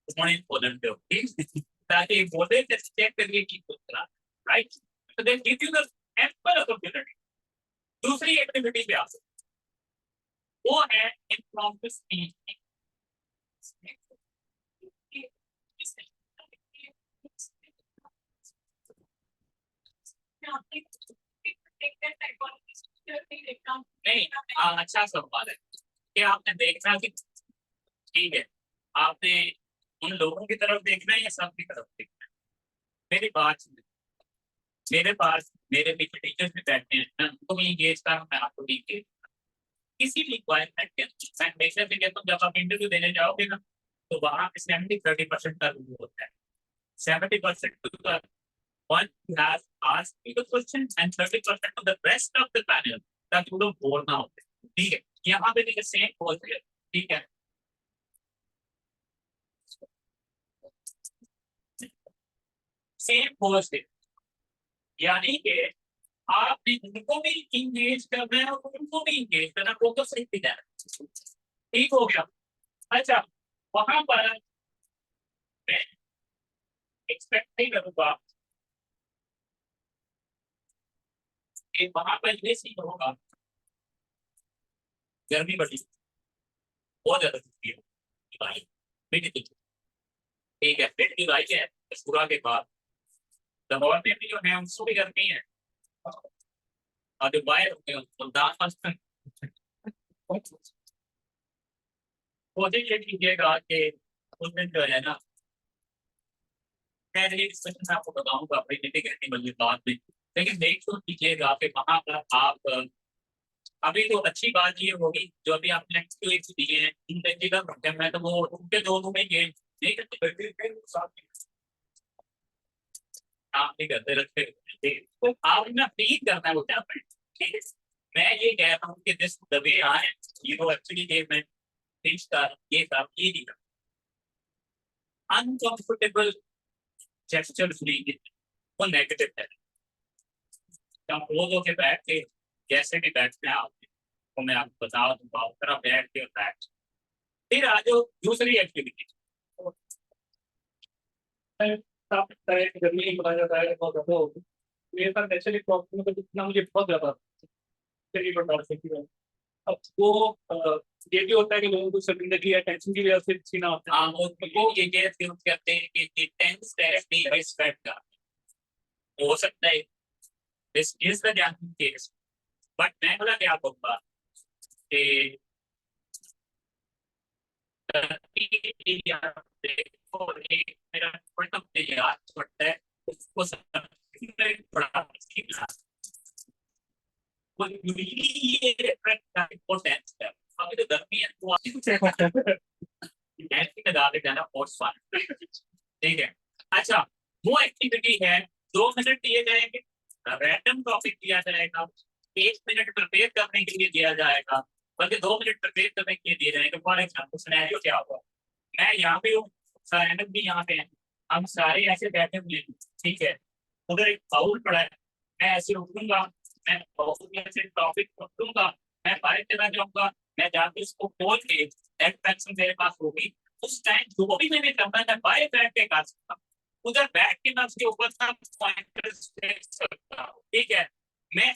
उन्होंने बोलन पे ठीक, ताकि बोले चेक करिए कि कुछ करा, राइट। तो then give you the ample opportunity. दूसरी एक्टिविटी पे आ सकते, वो है इम्प्रॉम्प्टू स्पीच। नहीं, अच्छा सवाल है कि आपने देखना कि ठीक है, आपने उन लोगों की तरफ देखना है या सबकी तरफ देखना है? मेरी बात सुनिए, मेरे पास मेरे पीछे टीचर्स भी बैठते हैं, मैं उनको भी इंगेज कर, मैं आपको भी इंगेज, किसी भी रिक्वायरमेंट के मैं हमेशा से कहता हूँ, जब आप इंटरव्यू देने जाओगे ना, तो वहां पे 70-30% का रूल होता है। 70% one who has asked me the question and 30% of the rest of the panel that would have borne out. ठीक है, यहाँ पे भी सेम होल है, ठीक है। सेम होल है, यानी कि आपने उनको भी इंगेज करना है और उनको भी इंगेज करना, वो तो सही भी जाना, ठीक हो गया। अच्छा, वहां पर मैं एक्सपेक्ट नहीं करूंगा कि वहां पर ये सीन होगा, गर्मी बढ़ी, बहुत ज्यादा गर्मी है, ठीक है, फिर जुलाई है पूरा के बाद लाहौर में भी जो है उनको भी गर्मी है, और जो बाहर होते हैं मुल्तान कोशिश ये कीजिएगा कि उस दिन जो है ना, मैं ये डिस्कशन आपको बताऊंगा अपनी नीति कहती बल्कि बाद में, लेकिन मेक श्योर कीजिएगा कि वहां पर आप अभी तो अच्छी बात ये होगी जो अभी आपने एक्सपीरियंस दिए हैं इंटेंजिबल, मैं तो वो उनके दोनों में ये नहीं करते, आप नहीं करते रखते, तो आप ना फील करना होता है, ठीक है। मैं ये कह रहा हूँ कि this the way I am, you know actually ये मैं थिंग्स का ये था ये नहीं अनकंफर्टेबल जेस्चर फ्री, वो नेगेटिव है। हम लोग होके बैठ के जैसे भी बैठते हैं आप, तो मैं आपको बता दूंगा उस तरह बैठ के बैठ। फिर आ जाओ दूसरी एक्टिविटी। गर्मी बताया जाता है बहुत ज्यादा होगी मेरे साथ ऐसे भी प्रॉब्लम है जितना मुझे बहुत ज्यादा चलिए बता सकती है। अब वो ये भी होता है कि लोगों को शर्मिंदगी या टेंशन की वजह से पसीना आता है। हाँ वो ये कहते हैं कि टेंस डायरेक्टली रिस्पेक्ट का हो सकता है this is the general case. But मैं बोला क्या कहूँगा कि देखो एक मेरा छोटा मुझे याद पड़ता है उसको समझने में बड़ा मुश्किल था। वो यूजुअली ये इम्पोर्टेंस है अभी तो गर्मी है तो ऐसी लगा के जाना बहुत स्वाद ठीक है। अच्छा वो एक्टिविटी है 2 मिनट दिए जाएंगे रैंडम टॉपिक दिया जाएगा 1 मिनट प्रिपेयर करने के लिए दिया जाएगा बल्कि 2 मिनट प्रिपेयर करने के लिए दिए जाएंगे। फॉर एग्जाम्पल सिनेरियो क्या होगा मैं यहाँ पे हूँ साइनब भी यहाँ पे है हम सारे ऐसे बैठे हुए हैं ठीक है। उधर एक बाउल पड़ा है मैं ऐसे उठूंगा मैं बाउल में से टॉपिक पकड़ूंगा मैं बाहर चला जाऊंगा मैं जाके उसको खोल के एक पेंसिल मेरे पास होगी उस टाइम जो भी मैंने करना है बाहर बैठ के कर सकता हूँ उधर बैठ के मैं उसके ऊपर सब पॉइंटर्स देख सकता हूँ ठीक है। मैं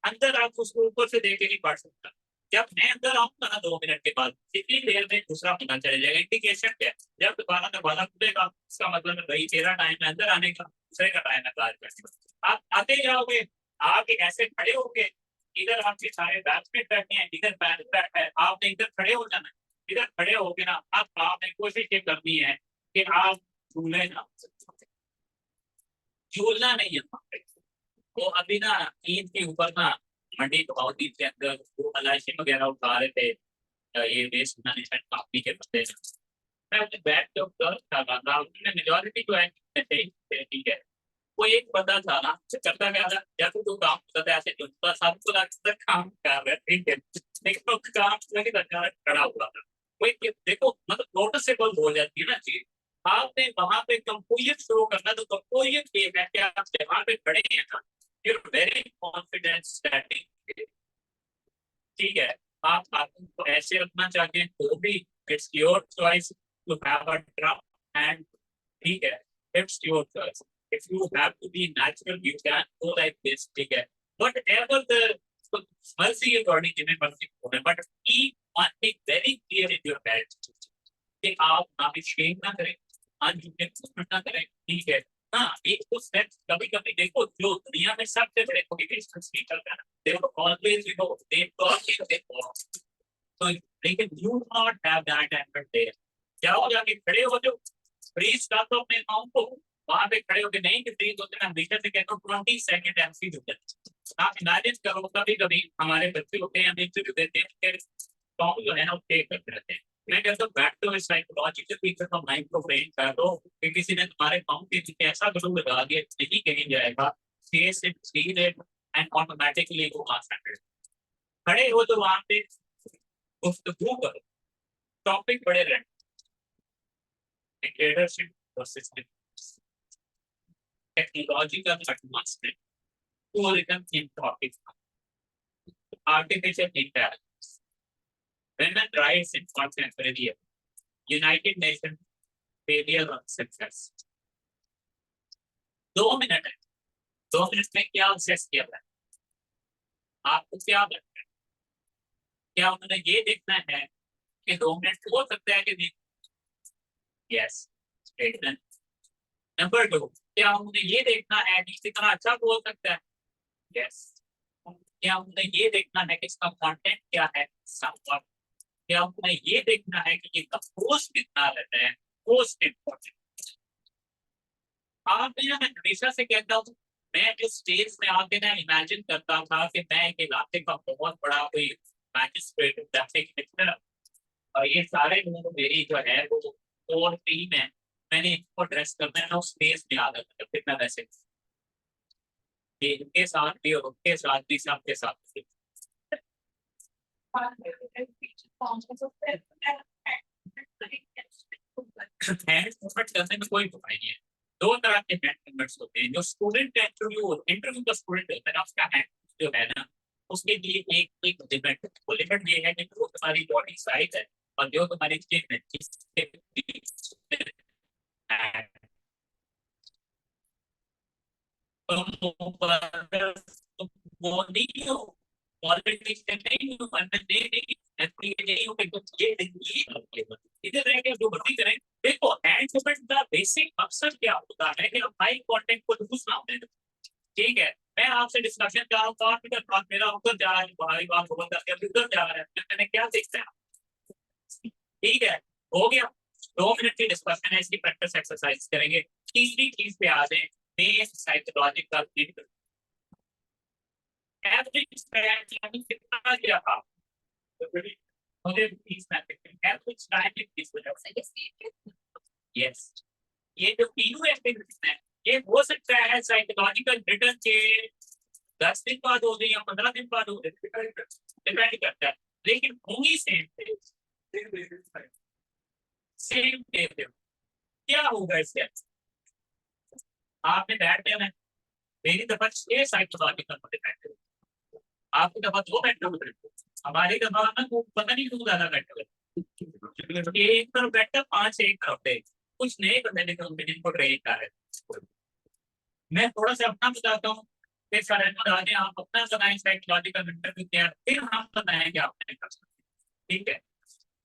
अंदर आप उसको ऊपर से देख के नहीं पढ़ सकता। जब मैं अंदर आऊंगा ना 2 मिनट के बाद इतनी देर में दूसरा पता चल जाएगा इंडिकेशन क्या है। जब दोबारा दरवाजा खुलेगा उसका मतलब है भाई तेरा टाइम है अंदर आने का दूसरे का टाइम है कार्य करने का। आप आते जाओगे आप ऐसे खड़े होगे इधर आपके सारे बैट्समैन बैठे हैं इधर बैट्समैन है आपने इधर खड़े हो जाना है इधर खड़े होगे ना अब आपने कोशिश ये करनी है कि आप झूले ना झूलना नहीं है। वो अभी ना ईद के ऊपर ना मंडी तो बहुत ईद के अंदर वो मलाइशी वगैरह उठा रहे थे ये वेस्ट मैनेजमेंट कंपनी के बंदे मैं अपने बैठ के ऑब्जर्व कर रहा था उसमें मेजोरिटी जो है ठीक है। वो एक बंदा था ना करता क्या था जब तो काम होता था ऐसे जुटता सबको लगता था काम कर रहे ठीक है लेकिन वो काम लगे खड़ा हुआ था। वो देखो मतलब नोटिसेबल हो जाती है ना चीज आपने वहां पे कंपोजिट शो करना तो कंपोजिट ये है कि आप वहां पे खड़े हैं ना यू वेरी कॉन्फिडेंट स्टैटिंग ठीक है। आप आदमी को ऐसे रखना चाहिए तो भी it's your choice to have a drum and ठीक है it's your choice if you have to be natural you can go like this ठीक है whatever the mercy is already given mercy but keep one thing very clear in your head कि आप ना भी Shem ना करें अनयूनिट ना करें ठीक है। हाँ एक तो स्टेप्स कभी कभी देखो जो दुनिया में सबसे बड़े मोटिवेशनल स्पीकर है they will always you know they talk in their form so लेकिन you do not have that effort there जाओ जाके खड़े हो जो फ्रीज कर दो अपने अकाउंट को वहां पे खड़े होकर नहीं कि फ्रीज होते हैं हमेशा से कहते हो 20 सेकंड एमसी होते हैं। आप इमेजिन करो कभी कभी हमारे बच्चे होते हैं हम इंटरव्यू देते हैं सॉन्ग जो है ना वो टेक करते रहते हैं। मैं कहता हूँ बैठ तो इस साइकोलॉजिकल फीचर का माइंड को ब्रेन कर दो कि किसी ने तुम्हारे अकाउंट के नीचे ऐसा ग्लू लगा दिया नहीं कहीं जाएगा face it seed it and automatically वो आ सकते खड़े हो तो वहां पे गुफ्तगू करो टॉपिक बड़े रहे leadership versus technological advancement tourism in topic artificial intelligence women rights in contemporary United Nations failure of success 2 minute है 2 मिनट में क्या असेस किया है आपको क्या लगता है क्या उन्होंने ये देखना है कि 2 मिनट हो सकता है कि नहीं यस स्टेटमेंट नंबर 2 क्या उन्हें ये देखना है कि इसी तरह अच्छा बोल सकता है यस क्या उन्हें ये देखना है कि इसका कंटेंट क्या है समवट क्या उन्हें ये देखना है कि ये कंपोज कितना रहता है मोस्ट इम्पोर्टेंट। आप मैं हमेशा से कहता हूँ मैं इस स्टेज में आके ना इमेजिन करता था कि मैं एक इलाके का बहुत बड़ा कोई मैजिस्ट्रेट कमिश्नर और ये सारे लोग मेरी जो है वो और टीम है मैंने इनको ड्रेस करना है ना उस स्पेस में आदत है फिर मैं वैसे इनके साथ भी और उनके साथ भी सबके साथ भी हैंड मूवमेंट करने में कोई बुराई नहीं है। 2 तरह के हैंड मूवमेंट्स होते हैं जो स्टूडेंट इंटरव्यू का स्टूडेंट होता है उसका हैंड जो है ना उसके लिए एक एक लिमिट, वो लिमिट ये है कि जो तुम्हारी बॉडी साइज है और जो तुम्हारी जिम है इसके बीच में तुम वो नहीं हो, पॉलिटिक्स में नहीं हो, अंदर नहीं एथलीट नहीं हो कि तुम ये इधर रह के जो मर्जी करें। देखो एंड मोमेंट का बेसिक मकसद क्या होता है कि हम हाई कंटेंट को यूज ना करें। ठीक है, मैं आपसे डिस्कशन कर रहा हूँ, आपके पास मेरा उधर जा रहा है, तुम्हारी बात ओवर करके अभी उधर जा रहा है, मैंने क्या देखता है। ठीक है, हो गया 2 मिनट की डिस्कशन है, इसकी प्रैक्टिस एक्सरसाइज करेंगे। तीसरी चीज पे आ जाए, मेन साइकोलॉजिकल एवरेज स्ट्रेंथ यानी कितना क्या था, मुझे 20 मिनट एवरेज स्ट्रेंथ किस वजह से। यस, ये जो तीनों एक्टिविटीज है ये हो सकता है साइकोलॉजिकल रिटर्न के 10 दिन बाद हो या 15 दिन बाद हो, डिपेंड करता है, लेकिन होंगी सेम क्या होगा इससे। आपने बैठ देना है, मेरी दफा 6 साइकोलॉजिकल डिपेंड, आपकी दफा 2 बैठे, हमारी दफा ना वो पता नहीं क्यों ज्यादा बैठे हुए, एक तरफ बैठा 5 एक तरफ थे, कुछ नए बंदे ने जिनको ट्रेन कर रहे। मैं थोड़ा सा अपना बताता हूँ, फिर सारे आगे आप अपना बनाएं साइकोलॉजिकल इंटरव्यू क्या, फिर हम बताएंगे आपने कर सकते। ठीक है,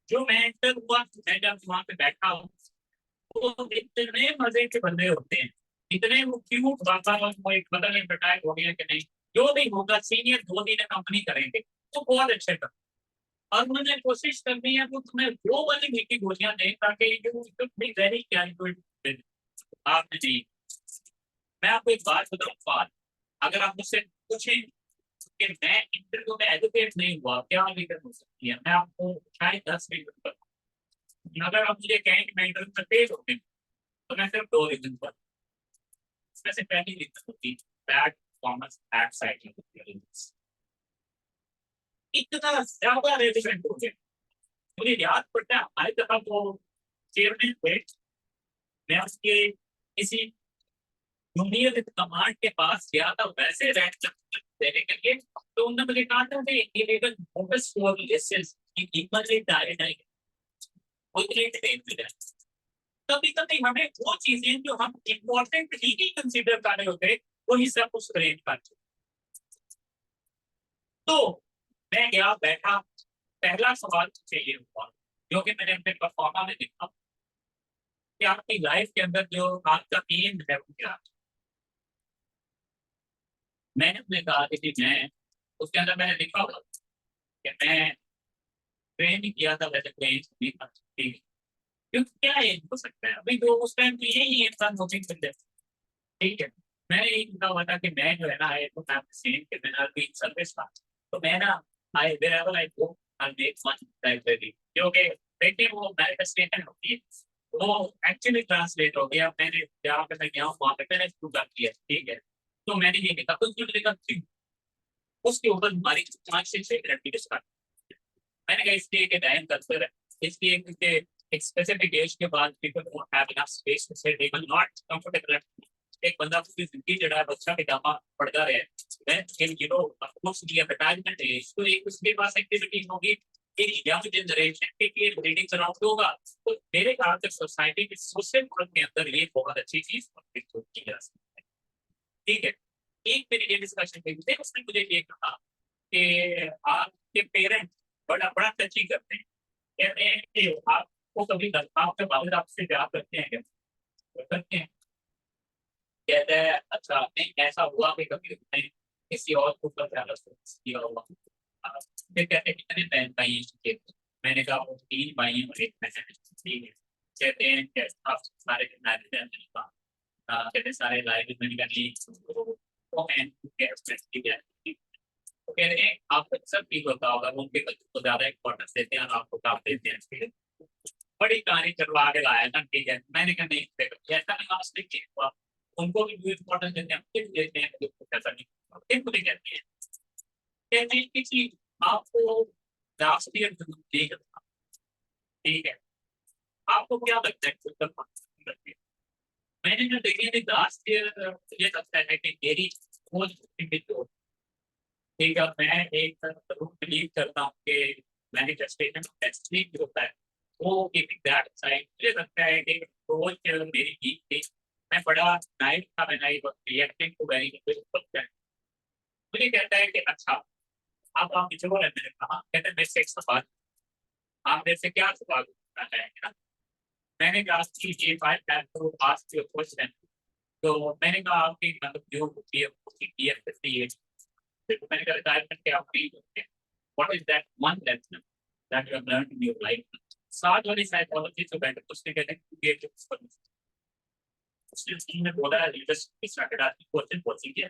जो मैं इंटर हुआ, मैं जब वहां पे बैठा हूँ तो इतने मजे के बंदे होते हैं, इतने वो क्यूट बाबा वो एक पता नहीं रिटायर हो गया कि नहीं, जो भी होगा सीनियर 2 दिन कंपनी करेंगे तो बहुत अच्छे कर, और उन्होंने कोशिश करनी है वो तुम्हें वो वाली मीठी गोलियां दें ताकि बी वेरी कैलकुलेटेड आपने दी। मैं आपको एक बात बताऊँ, अगर आप मुझसे पूछें कि मैं इंटरव्यू में एजुकेट नहीं हुआ क्या रीजन हो सकती है, मैं आपको शायद 10 रीजन बताऊं। अगर आप मुझे कहें कि मैं इंटरव्यू में फेल हो गए तो मैं सिर्फ 2 रीजन पर, इसमें से पहली रीजन होती है बैड परफॉर्मेंस एट साइड, इतना ज्यादा रेलिवेंट हो गया। मुझे याद पड़ता है हमारी तरफ वो चेयरमैन हुए, मैं उसके किसी जूनियर कमांड के पास गया था वैसे रैंक देने के लिए, तो उन्होंने मुझे कहा था कि इलेवन फोकस फॉर लेसन्स की कीमत एक डायरेक्ट आई, कोई रेट दे रहा है। कभी कभी हमें वो चीजें जो हम इम्पोर्टेंट ही नहीं कंसीडर कर रहे होते वही सब कुछ रेट करते। तो मैं गया बैठा, पहला सवाल चाहिए हुआ जो कि मैंने अपने परफॉर्मा में देखा कि आपकी लाइफ के अंदर जो आपका एम है वो क्या। मैंने अपने कहा कि मैं उसके अंदर मैंने लिखा हुआ कि मैं ट्रेन ही किया था, वैसे ट्रेन नहीं था। ठीक है, क्योंकि क्या एज हो सकता है अभी जो उस टाइम तो यही इंसान नौकरी कर दे। ठीक है, मैंने यही लिखा हुआ था कि मैं जो है ना आई डोंट हैव सीन कि मैं अभी सर्विस था, तो मैं ना I wherever I go I make one library, क्योंकि देखिए वो मैनिफेस्टेशन होती है वो एक्चुअली ट्रांसलेट हो गया। मैंने जहाँ पे मैं गया हूँ वहाँ पे मैंने शुरू कर दिया। ठीक है, तो मैंने ये लिखा, कुछ लिखा उसके ऊपर हमारी 5 से 6 मिनट की डिस्कशन। मैंने कहा इसलिए कि टाइम कंसर्न है, इसलिए क्योंकि एक स्पेसिफिक एज के बाद people don't have enough space to say they will not comfortable. एक बंदा पूरी जिंदगी जड़ा बच्चा के जामा पढ़ता रहे, मैं यू नो ऑफ कोर्स ये रिटायरमेंट एज तो एक उसके पास एक्टिविटी होगी, एक यंग जनरेशन के लिए रीडिंग अराउंड होगा, तो मेरे ख्याल से सोसाइटी के सोशल वर्क के अंदर ये बहुत अच्छी चीज की जा सकती है। ठीक है, एक मेरी ये डिस्कशन हुई थी, उसने मुझे ये कहा कि आपके पेरेंट्स बड़ा बड़ा टची करते हैं, कहते हैं कि आपको कभी आपके वालिद आपसे प्यार करते हैं क्या, करते हैं, कहते हैं अच्छा नहीं ऐसा हुआ कि कभी उसने किसी और को ऊपर ज्यादा किया हुआ। फिर कहते हैं कितने बहन भाई हैं, मैंने कहा वो 3 भाई हैं और 1 बहन है। ठीक है, कहते हैं कि आप सारे कहते सारे लाइफ मैंने कहा नहीं वो बहन तो कह रहे हैं आप अक्सर फील होता होगा उनके बच्चों को ज्यादा इंपॉर्टेंस देते हैं और आपको काम देते हैं। ठीक है, बड़ी कहानी चलवा के लाया था। ठीक है, मैंने कहा नहीं देखो ऐसा नहीं वास्तविक चीज हुआ, उनको भी इंपॉर्टेंस देते हैं फिर देते हैं, ऐसा नहीं फिर मुझे कहते हैं कि चीज आपको लास्ट ईयर ठीक है। ठीक है, आपको क्या लगता है मैंने जो देखी थी लास्ट ईयर, मुझे लगता है कि मेरी खोज ठीक है, मैं एक जरूर बिलीव करता हूँ कि मैनिफेस्टेशन डेस्टिनी जो होता है वो कीपिंग दैट साइड, मुझे लगता है कि रोज मेरी वीक थी, मैं बड़ा नाइफ था, मैं नाइफ रिएक्टिंग टू वेरी मुझे कहता है कि अच्छा अब आप पीछे बोले, मैंने कहा कहते हैं मेरे से एक सवाल, आप मेरे से क्या सवाल पूछना चाहेंगे ना। मैंने कहा कि ये five time to ask your question, तो मैंने कहा आपकी मतलब जो होती है उसकी पीएफ करती है, तो मैंने कहा रिटायरमेंट के आप फील करते हैं, what is that one lesson that you have learned in your life. साथ वाली साइकोलॉजी से बैठे उसने कहते हैं कि उसने बोला है जस्ट स्टार्टेड आस्किंग क्वेश्चन पहुंची है,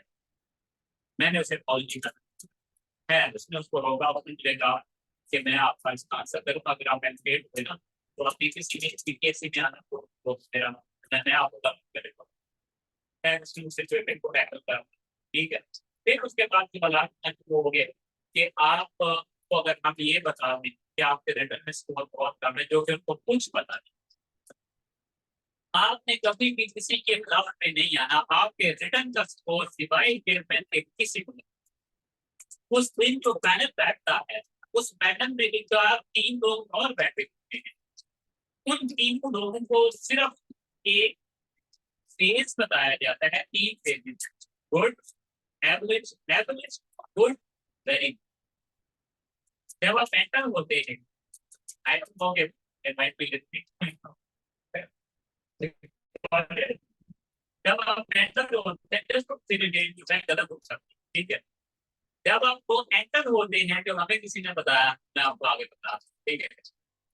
मैंने उसे कॉल नहीं करा है, उसने उसको रोका, उसने मिलेगा कि मैं आपका इसका आंसर करूँगा, अगर आप एंकरेज हुए ना तो आप पीकेसी में आना, तो मेरा मैं आपको तब करेगा, मैं सिचुएशन को टैकल कर, ठीक है। फिर उसके बाद की बात वो हो गया कि आप तो अगर हम ये बता दें कि आपके रिटर्न में स्कोर बहुत कम है, जो कि उनको कुछ पता नहीं, आपने कभी भी किसी के खिलाफ में नहीं आना, आपके रिटर्न का स्कोर सिवाय के मैंने किसी को, उस दिन जो पैनल बैठता है उस पैनल में एक आप 3 लोग और बैठे होते हैं, उन 3 लोगों को सिर्फ एक फेज बताया जाता है, 3 phase, good, average, average, good, very good. जब आप एंटर होते हैं, I don't know if it might be listening, जब आप एंटर होते हैं जस्ट मैं गलत हो सकता हूँ, ठीक है। जब आपको एंटर होते हैं, जो हमें किसी ने बताया, मैं आपको आगे बता, ठीक है।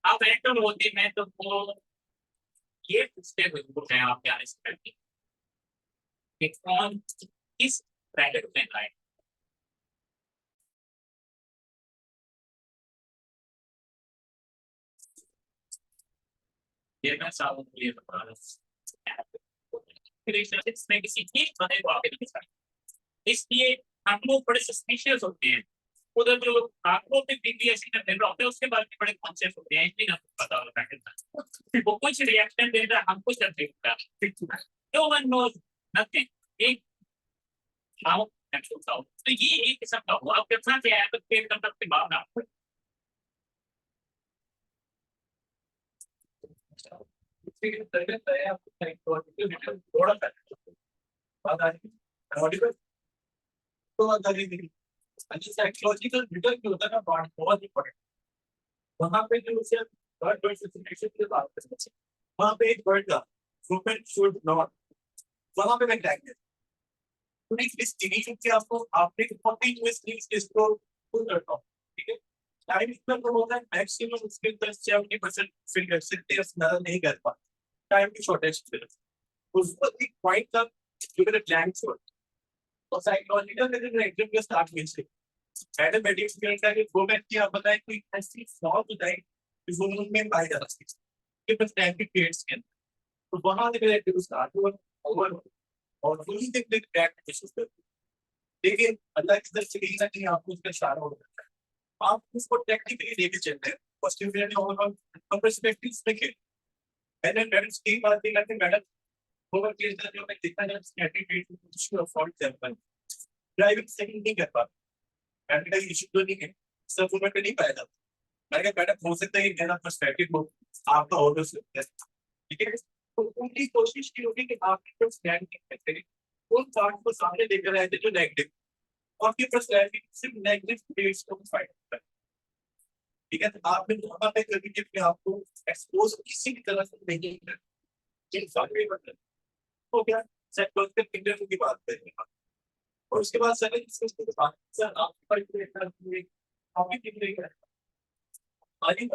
आप एंटर होते हैं तो वो ये पूछते हुए हैं आपके आने से पहले कि कौन किस ब्रैकेट में आए, ये मैं सालों के लिए बता रहा हूँ, इसमें किसी एक बंदे को आगे नहीं सकते, इसलिए हम लोग बड़े सस्पिशियस होते हैं। उधर जो आपको भी बीपीएससी में मिल रहा होता है उसके बारे में बड़े कॉन्शियस होते हैं, इसलिए हमको पता होता है वो कुछ रिएक्शन दे रहा है, हम कुछ नहीं होता, नो वन नोज नथिंग, एक आओ मैं सोचता हूँ, तो ये एक किस्म का हुआ, आपके साथ ये है तो की भावना, थोड़ा सा साइकोलॉजिकल रिटर्न जो होता है ना बहुत इंपॉर्टेंट, वहां पे जो उसे थर्ड पर्सन की बात करते हैं, वहां पे एक वर्ड का वुमेन शुड नॉट, वहां पे मैं टैग करता हूं, तो इस चीज के आपको आपने बहुत ही इस इसको फुल करता हूं, ठीक है। टाइम इतना कम होता है, मैक्सिमम उसके 10-70% फिल कर सकते हैं, ज्यादा नहीं कर पाते, टाइम की शॉर्टेज की वजह से उसको एक पॉइंट तक जो मेरा ब्लैंक छोड़, और साइकोलॉजिकल में जो एग्जाम के स्टार्ट में से मैथमेटिक्स में होता है कि वो व्यक्ति आप बताएं कोई ऐसी सॉल्व बताएं कि वो में पाई जा सकती है कि बस टाइम के पीरियड्स के अंदर, तो वहां से मेरा एग्जाम स्टार्ट हुआ ओवर, और वही तक तक ट्रैक कोशिश कर, लेकिन अल्लाह की तरफ से कहीं ना कहीं आपको उसका इशारा हो जाता है, आप उसको टेक्निकली लेके चलते हैं, पॉजिटिव वे में ओवरऑल हम पर्सपेक्टिव्स देखें, मैंने मैडम की बात नहीं करते, मैडम ओवर केस जो मैं देखा जाए एटीट्यूड कुछ फॉल्ट करता है, ड्राइविंग सेकंड नहीं कर पाता, मैंने कहा इशू तो नहीं है, सब में नहीं पाया जाता, मैंने कहा मैडम हो सकता है कि मेरा पर्सपेक्टिव हो आपका और ठीक है, तो उनकी कोशिश की होगी कि आपकी जो स्टैंड करें उन पार्ट को सामने लेकर आए थे जो नेगेटिव, और आपकी पर्सनैलिटी सिर्फ नेगेटिव बेस को फाइट करता है, ठीक है। तो आपने वहां पे कभी कि आपको एक्सपोज किसी भी तरह से नहीं करना, तो क्या साइकोलॉजिकल फिंगर की बात करेंगे, और उसके बाद सर इसके बाद सर आप आपकी कितनी है आगे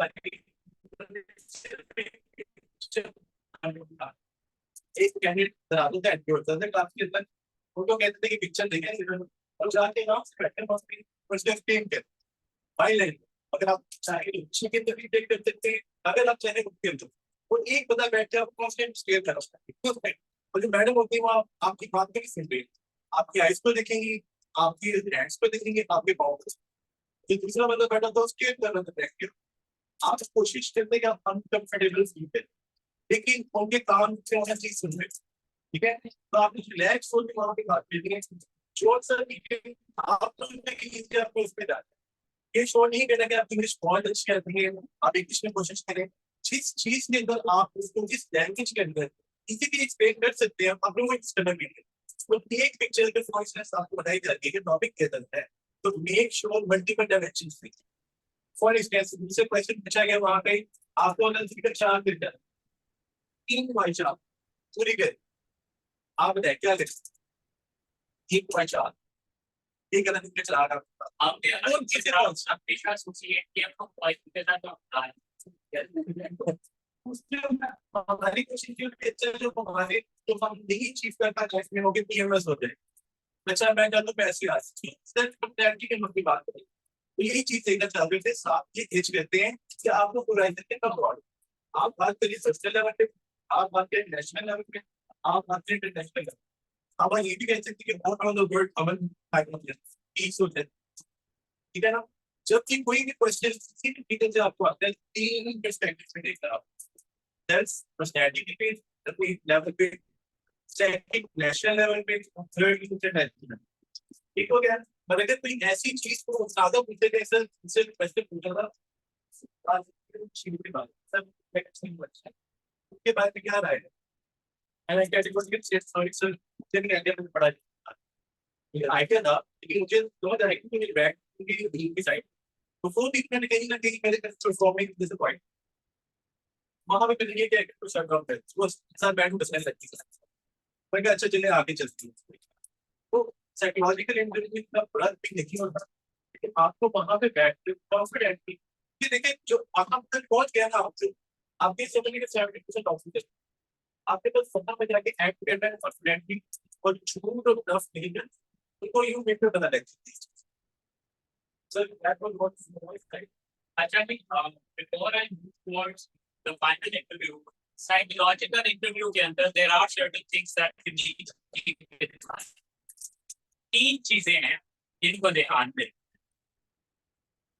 एक कैंडिडेट राहुल का एंट्री होता है क्लास के अंदर, वो तो कहते थे कि पिक्चर देखें और जाके ना बैठे मस्ती उसके टीम के भाई लाइन, अगर आप चाहे अच्छी के अंदर टेक कर सकते हैं, अगर आप चाहे उसके अंदर वो एक बंदा बैठ के आप कांस्टेंट स्टेयर कर सकते हैं, और जो मैडम होती है वो आपकी बात नहीं सुन रही, आपकी आइज को देखेंगी, आपकी हैंड्स को देखेंगे, आपके पाँव को, जो दूसरा बंदा बैठा था उसके अंदर बैठ के आप कोशिश करते हैं कि आप अनकंफर्टेबल फील करें, लेकिन उनके काम से उन्हें चीज सुन रहे, ठीक है। तो आप रिलैक्स होकर वहां पे बात करिए, शॉर्ट सर आप तो लीजिए, आपको उसमें डाल ये शो नहीं करना कि आप इंग्लिश बहुत अच्छी आती है, आप इंग्लिश में कोशिश करें, जिस चीज के अंदर आप उसको जिस लैंग्वेज के अंदर इजीली एक्सप्लेन कर सकते हैं, आप लोग एक्सप्लेन करिए। तो एक पिक्चर के फॉर्मेट आपको बताई जाती है कि टॉपिक के अंदर है, तो मेक श्योर मल्टीपल डायमेंशंस में। फॉर इंस्टेंस दूसरे क्वेश्चन पूछा गया वहां पे आपको अगर फिगर 4 मिल जाए, 3.4 पूरी कर, आप बताए क्या करें? 1.4 एक अलग फिगर चला रहा आपने और किसी और आप पेशा सोचिए कि आपको पॉइंट के साथ होता है उसके हमारी कोशिश ये पिक्चर जो हमारे तो हम नहीं चीज करता लाइफ में होगी पीएमएस हो जाए। अच्छा मैं जानता हूँ पैसे आ सिर्फ कंपैरिटी के मत की बात करें, तो यही चीज देखना चाह रहे थे साथ ये एज कहते हैं कि आपको पूरा करके कब और आप बात करिए सोशल लेवल पे, आप बात करें नेशनल लेवल पे, आप बात करें इंटरनेशनल लेवल। आप ये भी कह सकते हैं कि more on the world common peace होता है, ठीक है ना? जबकि कोई भी क्वेश्चन किसी भी तरीके से आपको आता है तीन पर्सपेक्टिव में देखना आप दैट्स पर्सनैलिटी पे, अपनी लेवल पे, सेकंड नेशनल लेवल पे, थर्ड इंटरनेशनल। ठीक हो गया? पर अगर कोई ऐसी चीज को ज्यादा पूछे गए सर उससे क्वेश्चन पूछा था आज के बाद सब वैक्सीन बचा उसके बाद में क्या राय है? मैंने कैटेगरी से सॉरी सर जब इंडिया में पढ़ा ये आइडिया था लेकिन मुझे 2001 में बैक की साइड तो फोर वीक मैंने कहीं ना कहीं मेरे परफॉर्मिंग डिसअपॉइंट वहां पे करेंगे क्या कुछ शट डाउन कर वो सर बैठ बसने लगती है। मैं कहा अच्छा चले आगे चलते हैं। तो साइकोलॉजिकल इंटरव्यू इतना बड़ा भी नहीं होता लेकिन आपको वहां पे बैठ के कॉन्फिडेंटली ये देखिए जो वहां तक पहुंच गया ना आपसे आपके 70% ऑफिस आपके पास सपना में जाके एक्ट करना है कॉन्फिडेंटली और झूठ और ब्लफ नहीं है उनको यूं मेक में पता लगती है। सर दैट वाज व्हाट अच्छा नहीं before I move towards the final interview psychological interview के अंदर there are certain things that you need to keep in mind. तीन चीजें हैं जिनको ध्यान दें।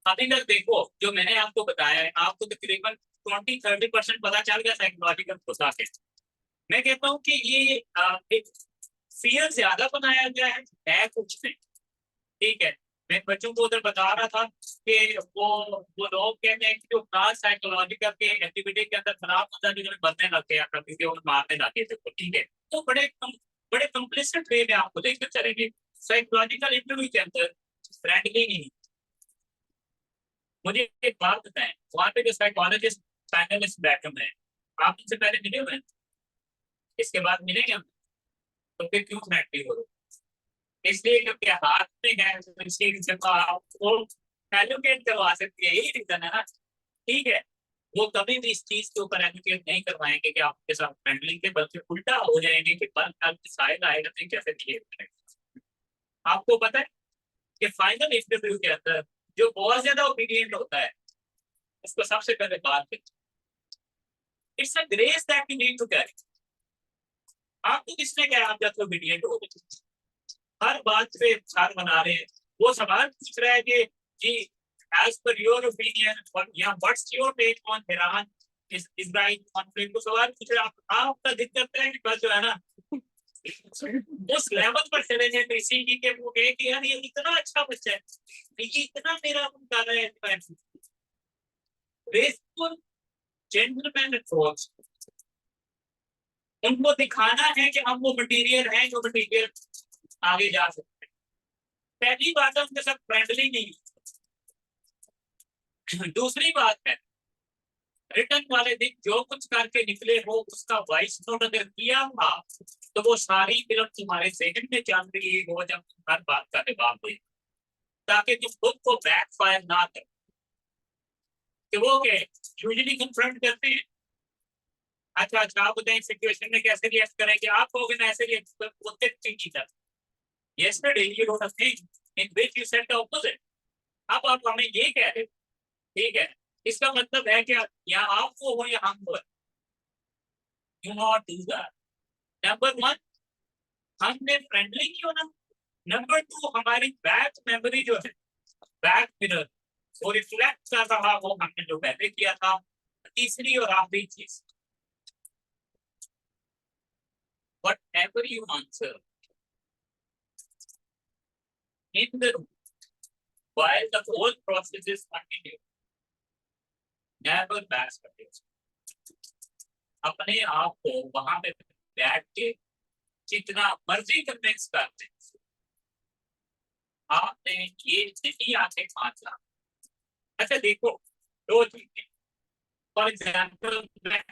अभी तक देखो जो मैंने आपको बताया है आपको तकरीबन 20-30% पता चल गया साइकोलॉजिकल घुसा के। मैं कहता हूँ कि ये एक फियर ज्यादा बनाया गया है कुछ नहीं। ठीक है मैं बच्चों को उधर बता रहा था कि वो लोग कहते हैं कि जो क्लास साइकोलॉजिकल के एक्टिविटी के अंदर खराब होता है जो बनने लगते हैं क्योंकि वो मारने लगे थे तो ठीक है तो बड़े कंप्लिसिट वे में आपको देखते चलेंगे साइकोलॉजिकल इंटरव्यू के अंदर फ्रेंडली नहीं। मुझे एक बात बताएं वहां पे जो साइकोलॉजिस्ट पैनलिस्ट बैठे हुए हैं आप उनसे पहले मिले हुए हैं इसके बाद मिलेंगे हम तो फिर क्यों फ्रेंडली हो इसलिए क्योंकि हाथ में है तो इसके जगह आपको एलोकेट करवा सकती है यही रीजन है ना। ठीक है वो कभी भी इस चीज के ऊपर एलोकेट नहीं करवाएंगे कि आपके साथ फ्रेंडली के बल्कि उल्टा हो जाएंगे कि बल साइड आएगा तो कैसे बिहेव करेगा। आपको पता है कि फाइनल इंटरव्यू के अंदर जो बहुत ज्यादा ओपिनियन होता है उसको सबसे पहले बात करते it's a grace that you need to carry. आपको किसने कहा आप जब ओपिनियन हो हर बात पे सार बना रहे हैं वो सवाल पूछ रहा है कि जी एज पर योर ओपिनियन या what's your take on Iran Israel conflict को सवाल पूछ रहे हैं आपका दिक्कत है कि बस जो है ना उस लेवल पर चले जाए किसी की के वो कहे कि यार ये इतना अच्छा बच्चा है ये इतना मेरा कर रहा है ग्रेसफुल जेंटलमैन अप्रोच उनको दिखाना है कि हम वो मटेरियल है जो मटेरियल आगे जा सकते हैं। पहली बात है उनके साथ फ्रेंडली नहीं। दूसरी बात है रिटर्न वाले दिन जो कुछ करके निकले हो उसका वॉइस नोट अगर किया हुआ तो वो सारी फिल्म तुम्हारे सेकंड में चल रही हो जब तुम हर बात का जवाब दे ताकि तुम खुद को बैकफायर ना कर कि वो यूजुअली कन्फ्रंट करते हैं। अच्छा अच्छा आप बताएं सिचुएशन में कैसे रिएक्ट करेंगे आप हो ना ऐसे react yesterday you wrote a thing in which you said the opposite। अब आप हमें ये कह रहे ठीक है इसका मतलब है कि या आप वो हो या हम हो you not do that। Number 1 हमने फ्रेंडली नहीं होना। नंबर 2 हमारी बैक मेमोरी जो है बैक मिरर वो रिफ्लेक्ट कर रहा हो हमने जो पहले किया था। तीसरी और आखिरी चीज whatever you answer in the room while the whole process is continuing. Never pass it. अपने आप को वहां पे बैठ के जितना मर्जी कन्विंस करते आपने ये नहीं आके मानना। अच्छा देखो दो चीजें, फॉर एग्जाम्पल मैं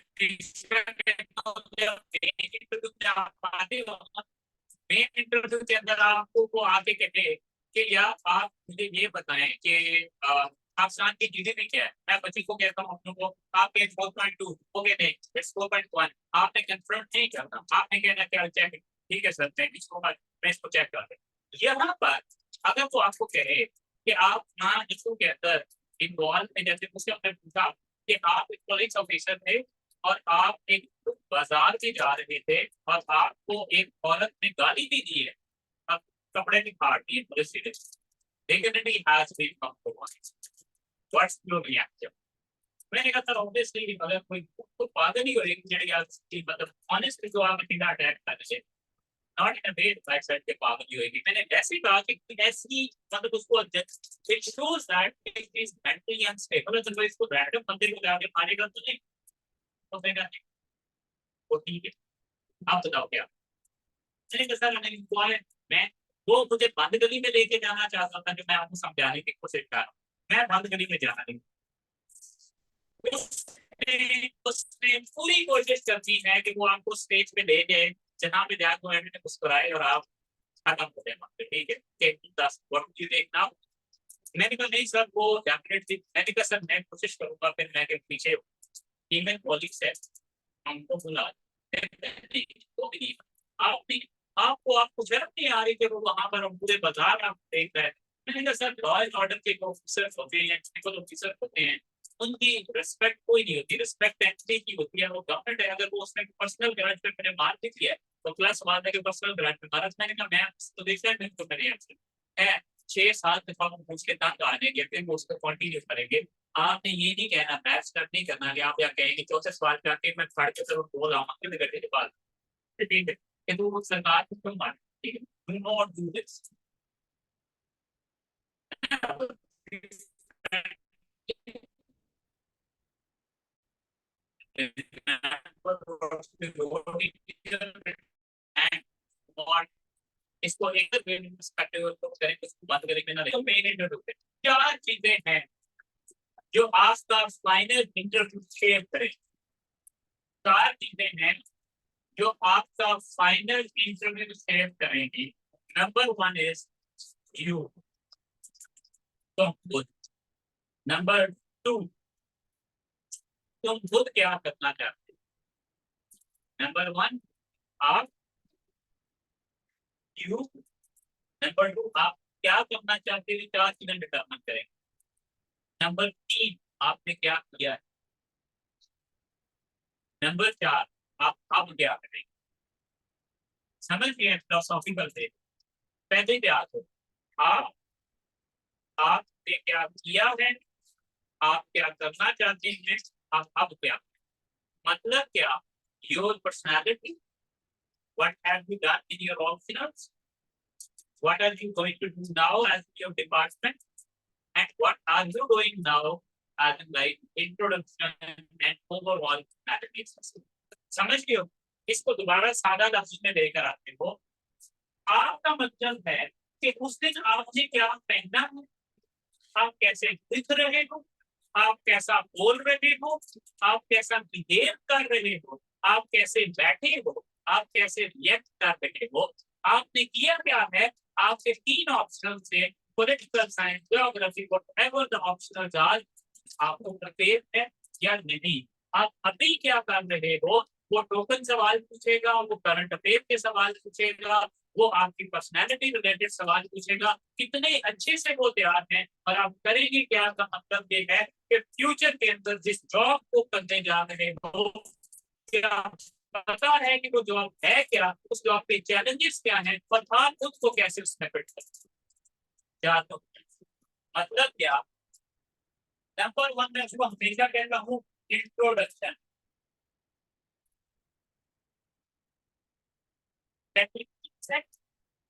इंटरव्यू के अंदर आपको वो आके कहते कि यार आप मुझे ये बताएं कि पाकिस्तान की जीडीपी क्या है। मैं बच्ची को कहता हूँ अपनों को आपके 4.2 हो गए नहीं, इट्स 4.1। आपने कंफर्म नहीं करना, आपने कहना क्या चेक, ठीक है सर मैं इसको चेक कर रहे। यहाँ पर अगर वो आपको कहे कि आप ना इसको के अंदर इन्वॉल्व में, जैसे मुझसे आपने पूछा कि आप एक पुलिस ऑफिसर थे और आप एक बाजार में जा रहे थे और आपको एक औरत ने गाली भी दी है, अब कपड़े की फाड़ दी पुलिस ने, dignity has been compromised. What's your reaction? मैंने कहा सर ऑब्वियसली अगर कोई तो पागल ही होगी जेडी आज की मतलब ऑनेस्टली जो आप सीधा अटैक कर रहे हैं, not in a way like side के पागल ही होगी। मैंने ऐसे ही कहा कि ऐसी मतलब उसको it shows that it is mentally unstable. तो इसको रैंडम बंदे को जाके मारेगा तो नहीं, तो फिर वो ठीक है। आप बताओ क्या? मैंने कहा सर मैं वो मुझे बंद गली में लेके जाना चाहता था, जो मैं आपको समझाने की कोशिश कर रहा हूँ। मैं बंद गली में जाना नहीं, उसने पूरी कोशिश करती है कि वो आपको स्टेज पे ले जाए, जहाँ पे जाकर एंड मुस्कुराए और आप खत्म हो जाए। ठीक है 10 व्हाट यू देखना। मैंने कहा नहीं सर वो डेफिनेटली, मैंने कहा सर मैं कोशिश करूंगा। फिर मैं के पीछे फीमेल कॉलीग्स है हमको बुला आपने आपको आपको जरूरत नहीं आ रही कि वो वहां पर हम पूरे बाजार आप देख रहे हैं। मैंने कहा सर लॉ एंड ऑर्डर के ऑफिसर होते हैं, टेक्निकल ऑफिसर होते हैं, उनकी रिस्पेक्ट कोई नहीं होती, रिस्पेक्ट एंटिटी की होती है। वो गवर्नमेंट है, अगर वो उसने पर्सनल ग्रांट पे मैंने मार दी है तो प्लस मार के पर्सनल ग्रांट पे मारा। मैंने कहा मैं तो देखा है तो मेरे है 6-7 दफा हम पूछ के तंग आने के फिर वो उसको कंटिन्यू करेंगे। आपने ये नहीं कहना बैच स्टार्ट नहीं करना कि आप या कहेंगे चौथे सवाल पे आके मैं खड़ के जरूर बोल रहा हूँ कि घंटे के बाद ठीक है कि तो सरकार को क्यों मार, ठीक है डू नॉट डू दिस। इसको एक पर्सपेक्टिव करें, इसको बात करें ना तो मेन क्या चीजें हैं जो आपका फाइनल इंटरव्यू शेयर करें। 4 चीजें हैं जो आपका फाइनल इंटरव्यू शेयर करेंगी। नंबर 1 इज यू, तुम खुद। नंबर 2 तुम खुद क्या करना चाहते हो। नंबर 1 आप यू। नंबर 2 आप क्या करना चाहते हो, 4 चीजें डिटरमाइन करेंगे। नंबर 3 आपने क्या किया है। नंबर 4 आप अब क्या करेंगे। समझ गए फिलोसॉफिकल से पहले क्या हो आप आपने क्या किया है, आप क्या करना चाहते हैं, आप अब क्या, मतलब क्या your personality, what have you done in your options, what are you going to do now as your department, and what are you doing now as like introduction and overall strategies। समझ गए हो? इसको दोबारा सादा लफ्ज में लेकर आते हो। आपका मतलब है कि उस दिन आपने क्या पहना है, आप कैसे दिख रहे हो, आप कैसा बोल रहे हो, आप कैसा बिहेव कर रहे हो, आप कैसे बैठे हो, आप कैसे रिएक्ट कर रहे हो। आपने किया क्या है, आपके 3 ऑप्शन से political science, geography, whatever the optionals are, आपको प्रिपेयर है या नहीं। आप अभी क्या कर रहे हो, वो टोकन सवाल पूछेगा, वो करंट अफेयर के सवाल पूछेगा, वो आपकी पर्सनैलिटी रिलेटेड सवाल पूछेगा। कितने अच्छे से वो तैयार हैं और आप करेंगे क्या, का मतलब ये है कि फ्यूचर के अंदर जिस जॉब को करने जा रहे हो क्या पता है कि वो जॉब है क्या, उस जॉब के चैलेंजेस क्या हैं और आप खुद को कैसे उसमें फिट कर क्या। तो मतलब क्या, नंबर 1 मैं उसको हमेशा कहता हूँ इंट्रोडक्शन।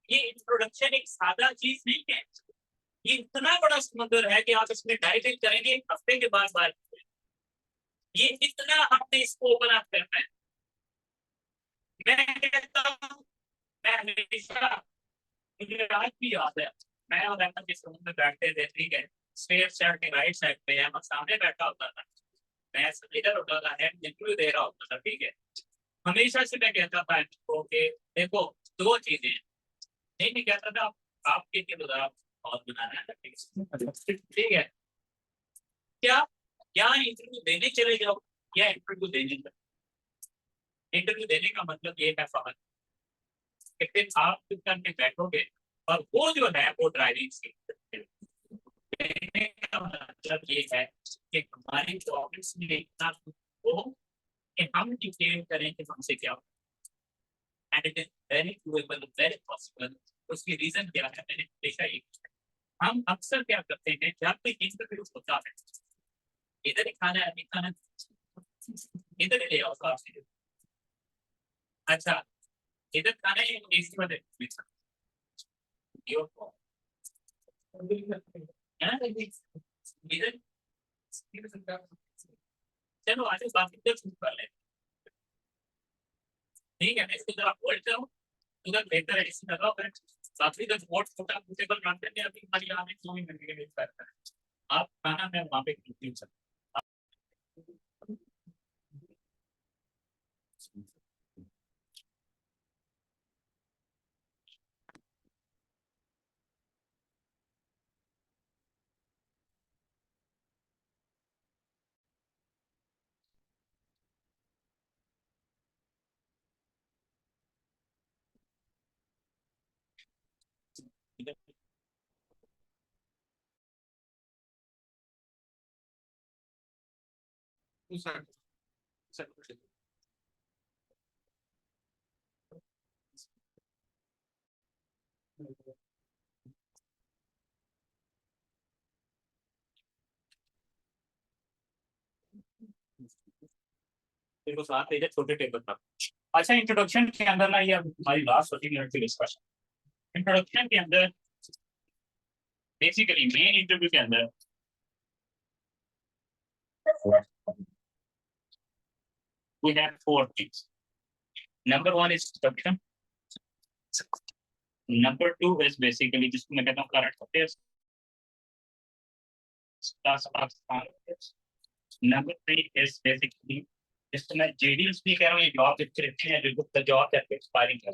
ये इंट्रोडक्शन एक सादा चीज नहीं है, ये इतना बड़ा समुद्र है कि आप इसमें डाइव इन करेंगे एक हफ्ते के बाद बार, ये इतना हमने इसको ओपन अप करना है। मैं कहता हूँ, मैं हमेशा, मुझे आज भी याद है, मैं और अहमद जिस रूम में बैठते थे, ठीक है, स्टेयर साइड के राइट साइड पे अहमद सामने बैठा होता था, मैं इधर होता था, इंटरव्यू दे रहा होता था, ठीक है। हमेशा से मैं कहता था इनको कि देखो दो चीजें, नहीं कहता था आपके के बता और बनाना है, ठीक है, क्या यहाँ इंटरव्यू देने चले जाओ या इंटरव्यू देने जाओ। इंटरव्यू देने का मतलब ये है फहद कि फिर आप चुप करके बैठोगे और वो जो है वो ड्राइविंग सीट देने का मतलब ये है कि हमारी ऑफिस में इतना हो कि हम डिक्लेयर करें कि हमसे क्या हो, and it is very doable, very possible. उसकी रीजन क्या है, मैंने हमेशा ये, हम अक्सर क्या करते हैं जब कोई इंटरव्यू होता है, इधर ही खाना है, खाना इधर ही ले आओ साहब से। अच्छा, इधर खाना है, इसी वजह इधर, चलो आज बात इधर शुरू कर ले, ठीक है, मैं इसको जरा होल्ड करूं, उधर बेहतर है, इसी लगाओ फिर बाकी का वोट छोटा टेबल रखते हैं, अभी हमारी आने क्यों ही मिल गई करता है। आप खाना मैं वहां पे क्यों सकता देखो साथ ले छोटे टेबल पर। अच्छा, इंट्रोडक्शन के अंदर ना, ये हमारी लास्ट 40 मिनट की डिस्कशन, इंट्रोडक्शन के अंदर बेसिकली मेन इंटरव्यू के अंदर we have 4 things. Number 1 is introduction. Number 2 is basically जिसको मैं कहता हूँ current affairs. Number 3 is basically जिसको मैं JDs भी कह रहा हूँ, ये जॉब डिस्क्रिप्शन है जो द जॉब दैट एक्सपायरिंग है.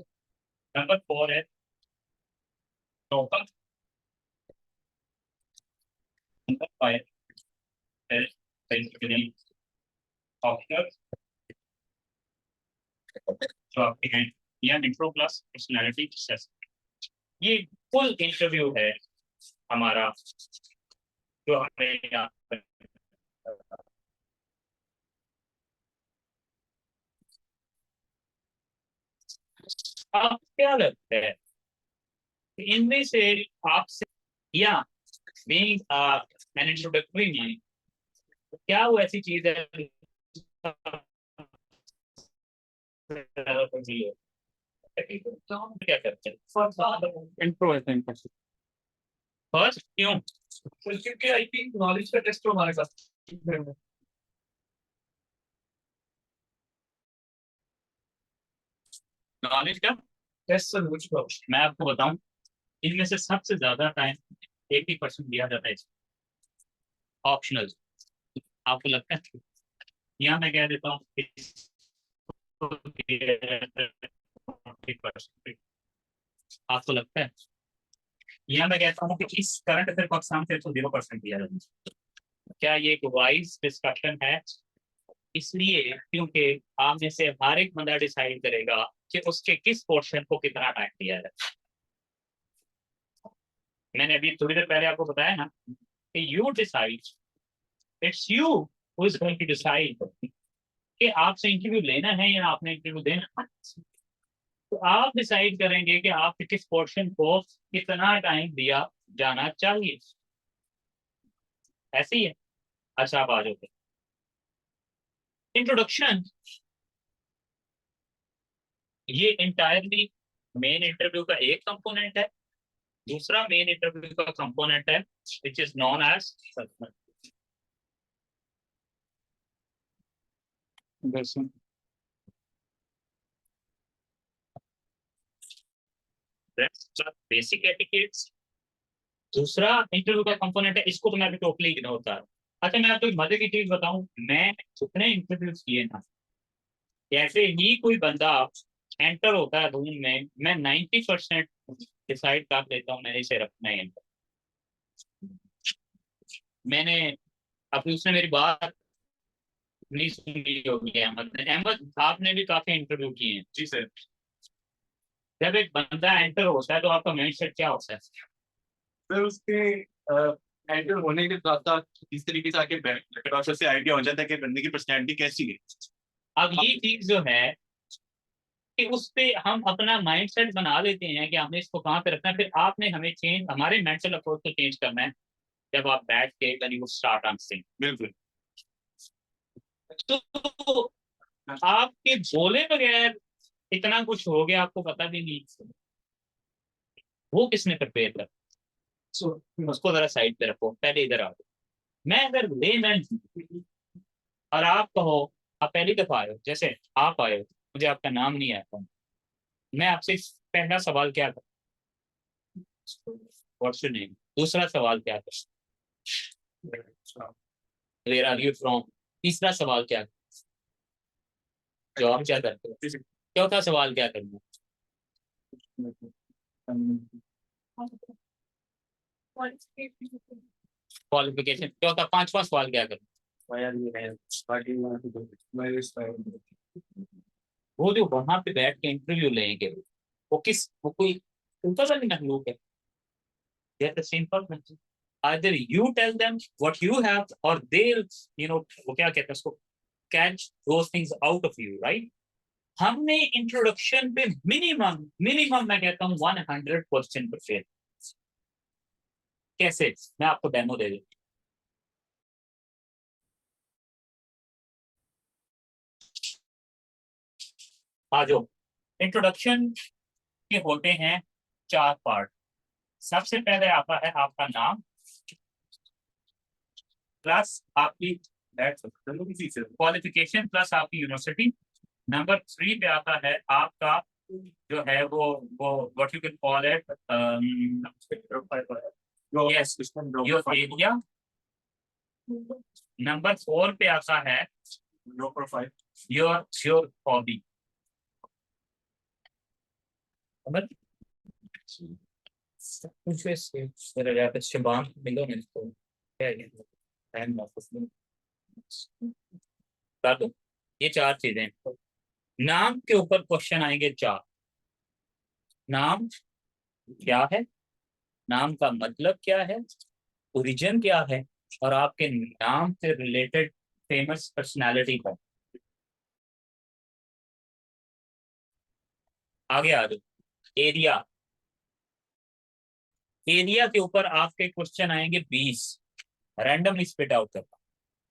Number 4 है token. Number 5 is basically officer जो आपके हैं, या इंट्रो प्लस पर्सनालिटी असेसमेंट. ये फुल इंटरव्यू है हमारा जो हमें यहाँ पर आप क्या लगता है इनमें से आपसे या बीइंग एन इंट्रोडक्टरी में क्या वो ऐसी चीज है तो हम क्या करते हैं इंट्रो है फर्स्ट क्यों, क्योंकि आई थिंक नॉलेज का टेस्ट हमारे पास नॉलेज का टेस्ट मैं आपको बताऊं, इनमें से सबसे ज्यादा टाइम 80% दिया जाता है ऑप्शनल. आपको लगता है, यहाँ मैं कह देता हूँ आपको लगता है, यहाँ मैं कहता हूँ कि इस करंट अफेयर को एग्जाम से 0% दिया जाता है. क्या ये एक वाइज डिस्कशन है? इसलिए क्योंकि आप में से हर एक बंदा डिसाइड करेगा कि उसके किस पोर्शन को कितना टाइम दिया जाए. मैंने अभी थोड़ी देर पहले आपको बताया ना कि you decide, it's you who is going to decide कि आपसे इंटरव्यू लेना है या आपने इंटरव्यू देना है. तो आप डिसाइड करेंगे कि आप किस पोर्शन को कितना टाइम दिया जाना चाहिए. ऐसे ही है. अच्छा, आप आ जाओगे. इंट्रोडक्शन ये इंटायरली मेन इंटरव्यू का एक कंपोनेंट है, दूसरा मेन इंटरव्यू का कंपोनेंट है which is known as basic etiquettes. दूसरा इंटरव्यू का कंपोनेंट है, इसको तो मैं अभी टोटली इग्नोर कर रहा हूँ। अच्छा मैं आपको एक मजे की चीज बताऊं, मैं जितने इंटरव्यूज किए ना, जैसे ही कोई बंदा एंटर होता है रूम में, मैं 90% डिसाइड कर लेता हूँ मैंने इसे रखना है enter। मैंने अभी उसने मेरी बात नहीं सुनी होगी, अहमद ने। अहमद आपने भी काफी इंटरव्यू किए हैं। जी सर। जब एक बंदा एंटर होता है तो आपका माइंडसेट क्या होता है? सर उसके एंटर होने के साथ साथ इस तरीके से आके प्रोसेस से आइडिया हो जाता है कि बंदे की पर्सनैलिटी कैसी है। अब ये चीज जो है कि उस पे हम अपना माइंडसेट बना लेते हैं कि हमने इसको कहाँ पे रखना है, फिर आपने हमें चेंज, हमारे मेंटल अप्रोच को चेंज करना है जब आप बैठ के व्हेन यू स्टार्ट आंसरिंग। बिल्कुल। तो आपके बोले बगैर इतना कुछ हो गया, आपको पता भी नहीं, वो किसने प्रिपेयर कर? उसको जरा साइड पे रखो, पहले इधर आओ। मैं अगर लेमैन और आप कहो, आप पहली दफा आए हो, जैसे आप आए हो, मुझे आपका नाम नहीं आता, मैं आपसे पहला सवाल क्या करूँ? What's your name? दूसरा सवाल क्या करूँ? Where are you from? तीसरा सवाल क्या, जॉब क्या करते हो? चौथा सवाल क्या करना? क्वालिफिकेशन। चौथा, पांचवा सवाल क्या करना? वो जो वहां पे बैठ के इंटरव्यू लेंगे, वो कोई ऊपर वाली मखलूक है? They are the same person. Either you tell them what you have or they'll, वो क्या कहते हैं उसको, catch those things out of you, right? हमने इंट्रोडक्शन पे मिनिमम मिनिमम मैं कहता हूँ 100% प्रिपेयर। कैसे? मैं आपको डेमो दे दूँ। आ जाओ। इंट्रोडक्शन के होते हैं 4 पार्ट। सबसे पहले आता है आपका नाम प्लस आपकी क्वालिफिकेशन प्लस आपकी यूनिवर्सिटी। नंबर 3 पे आता है आपका जो है वो what you can call it, yes, your area. Number 4 पे आता है योर प्रोफाइल, योर हॉबी। कुछ ऐसे मेरे यार शबान मिलो मेरे को, क्या है ये? टाइम वापस लो। कर दो। ये 4 चीजें। नाम के ऊपर क्वेश्चन आएंगे 4। नाम क्या है, नाम का मतलब क्या है, ओरिजिन क्या है, और आपके नाम से रिलेटेड फेमस पर्सनालिटी कौन। आगे आ जाओ। एरिया। एरिया के ऊपर आपके क्वेश्चन आएंगे 20, रैंडमली स्पिट आउट करना।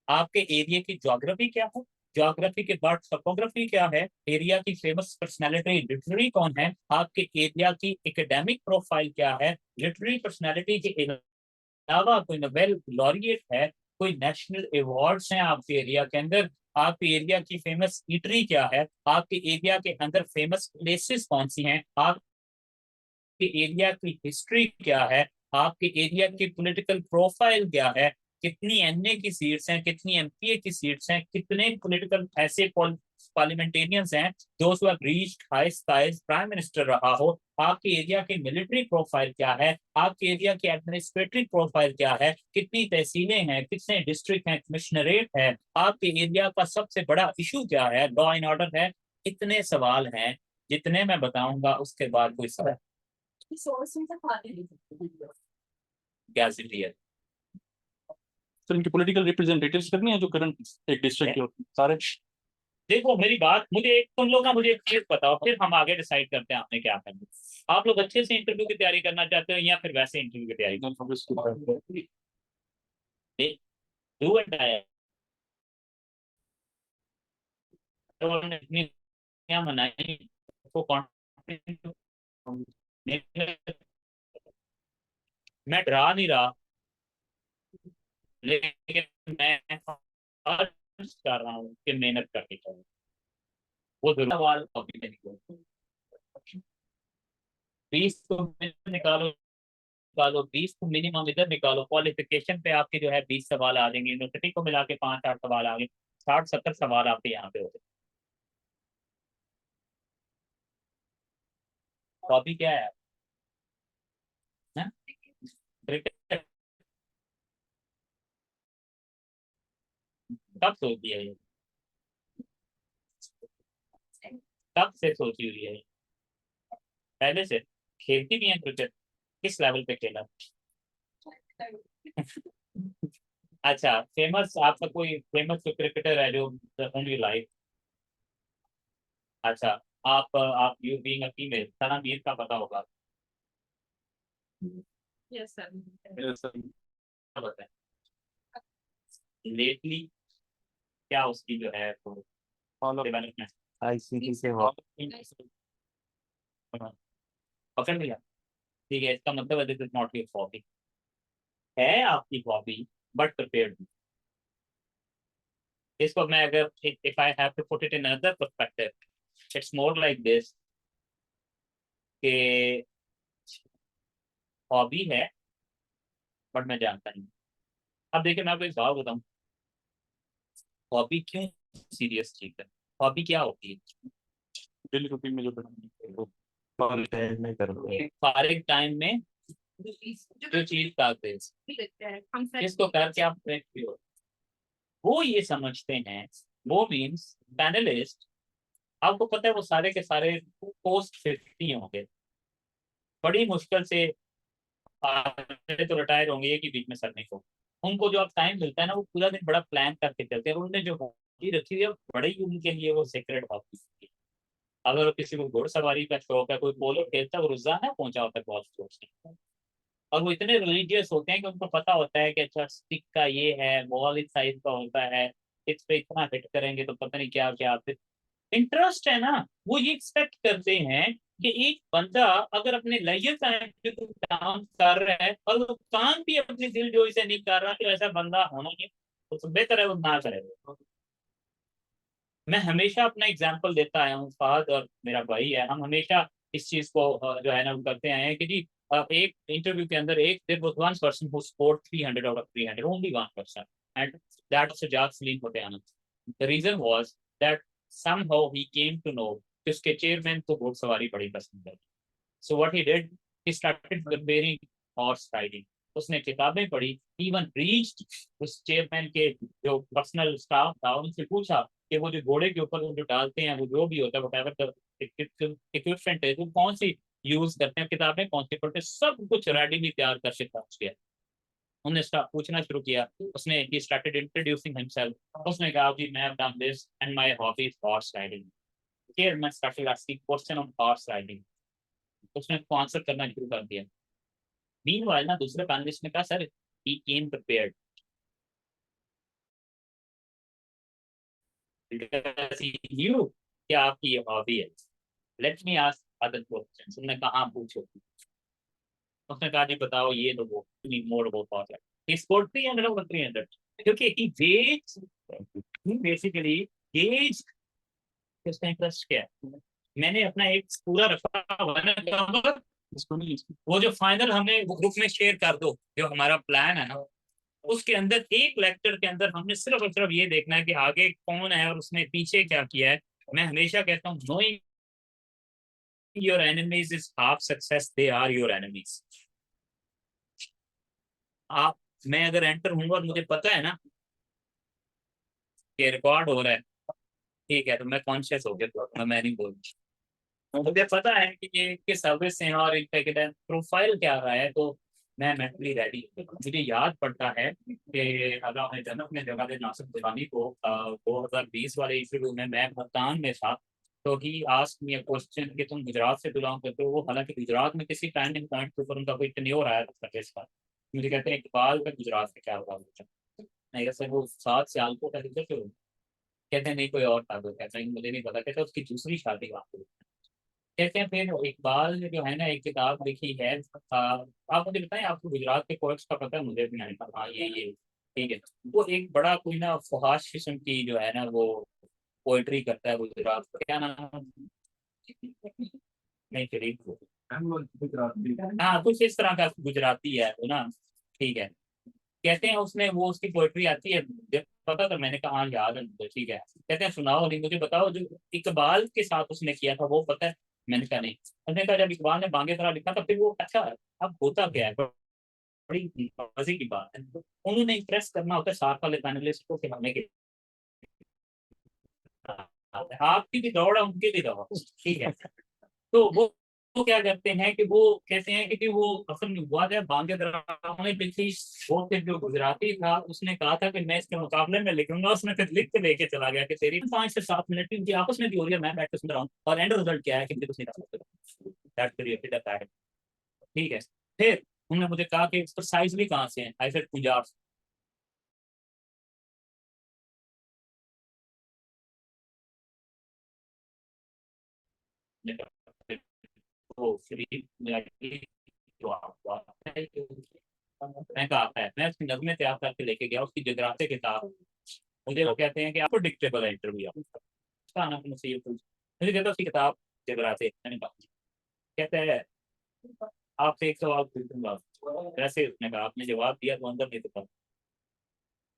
आपके एरिया की ज्योग्राफी क्या है, ज्योग्राफी के बाद टोपोग्राफी क्या है, एरिया की फेमस पर्सनालिटी लिटरेरी कौन है, आपके एरिया की एकेडमिक प्रोफाइल क्या है, लिटरेरी पर्सनालिटी के अलावा कोई नोबेल लॉरिएट है, कोई नेशनल अवार्ड्स हैं आपके एरिया के अंदर, आपके एरिया की फेमस ईटरी क्या है, आपके एरिया के अंदर फेमस प्लेसेस कौन सी हैं, आपके एरिया की हिस्ट्री क्या है, आपके एरिया की पॉलिटिकल प्रोफाइल क्या है, कितनी एमए की सीट्स हैं, कितनी एमपीए की सीट्स हैं, कितने पॉलिटिकल ऐसे पार्लियामेंटेरियंस हैं दोस्त रीच्ड हाईएस्ट प्राइम मिनिस्टर रहा हो, आपके एरिया की मिलिट्री प्रोफाइल क्या है, आपके एरिया की एडमिनिस्ट्रेटिव प्रोफाइल क्या है, कितनी तहसीलें हैं, कितने डिस्ट्रिक्ट हैं, कमिश्नरेट है, आपके एरिया का सबसे बड़ा इशू क्या है, लॉ एंड ऑर्डर है। इतने सवाल हैं जितने मैं बताऊंगा उसके बाद कोई सवाल क्या जिंदगी है। सर इनके पॉलिटिकल रिप्रेजेंटेटिव्स करनी है जो करंट एक डिस्ट्रिक्ट के होते हैं सारे। देखो मेरी बात, मुझे एक तुम लोग ना मुझे एक चीज बताओ, फिर हम आगे डिसाइड करते हैं आपने क्या करना। आप लोग अच्छे से इंटरव्यू की तैयारी करना चाहते हो या फिर वैसे इंटरव्यू की तैयारी? Do it. इतनी मनाई, मैं डरा नहीं रहा, लेकिन मैं अर्ज कर रहा हूँ कि मेहनत करनी चाहिए। वो जरूर सवाल अभी नहीं निकले। 20 को निकालो, निकालो 20 को मिनिमम इधर निकालो, क्वालिफिकेशन पे आपके जो है 20 सवाल आ जाएंगे, यूनिवर्सिटी को मिला के 5-8 सवाल आ गए, 60-70 सवाल आपके यहाँ पे होते। तो अभी क्या है ना, क्रिकेट कब सोच दिया ये, कब से सोची हुई है, पहले से खेलती भी है क्रिकेट, किस लेवल पे खेला? अच्छा, फेमस आपका कोई फेमस क्रिकेटर है जो ओनली लाइफ? अच्छा, आप यू बीइंग अ फीमेल, सना मीर का पता होगा? Yes sir. क्या बताएं लेटली, क्या उसकी जो है तो डेवलपमेंट आईसीसी से हो पकड़ लिया? ठीक है, इसका मतलब this is not your hobby, है आपकी हॉबी बट प्रिपेयर्ड। इसको मैं अगर if I have to put it in another perspective, it's more like this कि हॉबी है बट मैं जानता नहीं। अब देखिए मैं आपको एक बात बताऊं, हॉबी क्यों सीरियस चीज है, हॉबी क्या होती है? डेली रूटीन में जो में करते हैं फारिग टाइम में जो चीज करते हैं, इसको करके आप फ्रेश भी हो, वो ये समझते हैं, वो मीन्स पैनलिस्ट, आपको पता है वो सारे के सारे पोस्ट 50 होंगे, बड़ी मुश्किल से तो रिटायर होंगे एक ही बीच में सरने को। उनको जो अब टाइम मिलता है ना, वो पूरा दिन बड़ा प्लान करके चलते हैं, उन्होंने जो हॉबी रखी हुई है बड़े ही उनके लिए वो सीक्रेट हॉबी है। अगर किसी को घोड़सवारी का शौक है, कोई पोलो खेलता है, वो रोजाना पहुंचा होता है बहुत सोचने, और वो इतने रिलीजियस होते हैं कि उनको पता होता है कि अच्छा स्टिक का ये है, बॉल इस साइज का होता है, इस पे इतना हिट करेंगे तो पता नहीं क्या क्या। इंटरेस्ट है ना, वो ये एक्सपेक्ट करते हैं कि एक बंदा अगर अपने लेजर टाइम पे काम कर रहा है और वो काम भी अपने दिल जोई से नहीं कर रहा, तो ऐसा बंदा होना नहीं, तो बेहतर है वो ना करे। मैं हमेशा अपना एग्जाम्पल देता आया हूँ, फहद और मेरा भाई है, हम हमेशा इस चीज को जो है ना वो करते आए हैं कि जी एक इंटरव्यू के अंदर एक there was one person who scored 300 out of 300, only one person, and that was Sajjad Saleem होतेयाना। The reason was that somehow he came to know कि उसके चेयरमैन को घोड़सवारी बड़ी पसंद है। So what he did, he started preparing horse riding. उसने किताबें पढ़ी, इवन रीच्ड उस चेयरमैन के जो पर्सनल स्टाफ था उनसे पूछा कि वो जो घोड़े के ऊपर वो जो डालते हैं वो जो भी होता है वhatever इक्विपमेंट है वो कौन सी यूज करते हैं, किताबें कौन सी पढ़ते हैं, सब कुछ रेडी तैयार करके पहुंच गया। उन्होंने पूछना शुरू किया, उसने ही स्टार्टेड इंट्रोड्यूसिंग हिमसेल्फ, उसने कहा जी मैं have done this and my hobby is horse riding. Chairman started asking question on horse riding, उसने उसको आंसर करना शुरू कर दिया। मीनवाइल ना दूसरे पैनलिस्ट ने कहा sir he came prepared, you क्या आपकी ये हॉबी है, let me ask other questions. उन्होंने कहा हाँ पूछो। उसने कहा जी बताओ ये तो वो मोर वो बहुत है, he scored 300 over 300 क्योंकि he gauged, बेसिकली गेज उसका इंटरेस्ट क्या है। मैंने अपना एक पूरा रखा हुआ है ना cover, वो जो फाइनल हमें वो ग्रुप में शेयर कर दो, जो हमारा प्लान है ना, उसके अंदर एक लेक्चर के अंदर हमने सिर्फ और सिर्फ ये देखना है कि आगे कौन है और उसने पीछे क्या किया है। मैं हमेशा कहता हूँ knowing your enemies is half success, they are your enemies. आप मैं अगर एंटर हूँ और मुझे पता है ना कि रिकॉर्ड हो रहा है, ठीक है, तो मैं कॉन्शियस हो गया, तो मैं नहीं बोल, मुझे पता है कि ये किस सर्विस से हैं और इनका प्रोफाइल क्या रहा है, तो मैं मेंटली रेडी। मुझे याद पड़ता है कि अल्लाह ने जन्नत में जगह दे नासिर दुरानी को 2020 वाले इंटरव्यू में मैं भुगतान में था, तो he asked me a question कि तुम गुजरात से बिलोंग करते हो, वो हालांकि गुजरात में किसी टर्निंग पॉइंट के ऊपर उनका कोई टेन्योर आया था सर्विस का। मुझे कहते हैं इकबाल का गुजरात से क्या हुआ, मैं कैसे वो 7 साल को कहते थे, कहते हैं नहीं कोई और था, तो कहते हैं मुझे नहीं पता, कहते उसकी दूसरी शादी वहाँ पे। कहते हैं फिर इकबाल ने जो है ना एक किताब लिखी है, आप मुझे बताएं, आपको गुजरात के पोएट्स का पता है? मुझे भी नहीं पता। हाँ, ये ठीक है। वो एक बड़ा कोई ना फहाश किस्म की जो है ना वो पोएट्री करता है गुजरात का, क्या नाम? नहीं, शरीफ को। हाँ, कुछ इस तरह का गुजराती है वो ना। ठीक है। कहते हैं उसमें वो उसकी पोएट्री आती है, जब पता था मैंने कहा हाँ याद है मुझे। ठीक है, कहते हैं सुनाओ, नहीं मुझे बताओ जो इकबाल के साथ उसने किया था वो पता है? मैंने कहा नहीं। उसने कहा जब इकबाल ने बांगे तरह लिखा था फिर वो अच्छा, अब होता क्या है, बड़ी मजे की बात है। उन्होंने इम्प्रेस करना होता है साथ वाले पैनलिस्ट को कि हमें आपकी भी दौड़ है, उनकी भी दौड़। ठीक है। तो वो क्या करते हैं कि वो कहते हैं कि वो असल में हुआ था बांगे दराव में लिखी। वो फिर जो गुजराती था उसने कहा था कि मैं इसके मुकाबले में लिखूंगा, उसने फिर लिख के लेके चला गया कि तेरी 5 से 7 मिनट की उनकी आपस में भी हो रही है, मैं बैठ के सुन रहा हूँ, और एंड रिजल्ट क्या है कि मुझे कुछ नहीं पता। ठीक है। फिर उन्होंने मुझे कहा कि इसका साइज भी कहाँ से है, आई सेड पंजाब से। तो फिर जो मैं कहा है, मैं उसकी नज़में तैयार करके लेके गया, उसकी जोग्राफी किताब। मुझे वो कहते हैं कि आपको डिक्टेबल है इंटरव्यू, उसका नाम मुझसे ये पूछ, मुझे कहता उसकी किताब जोग्राफी। मैंने कहा, कहता है आपसे एक सवाल पूछूंगा। वैसे उसने कहा आपने जवाब दिया तो अंदर नहीं तो।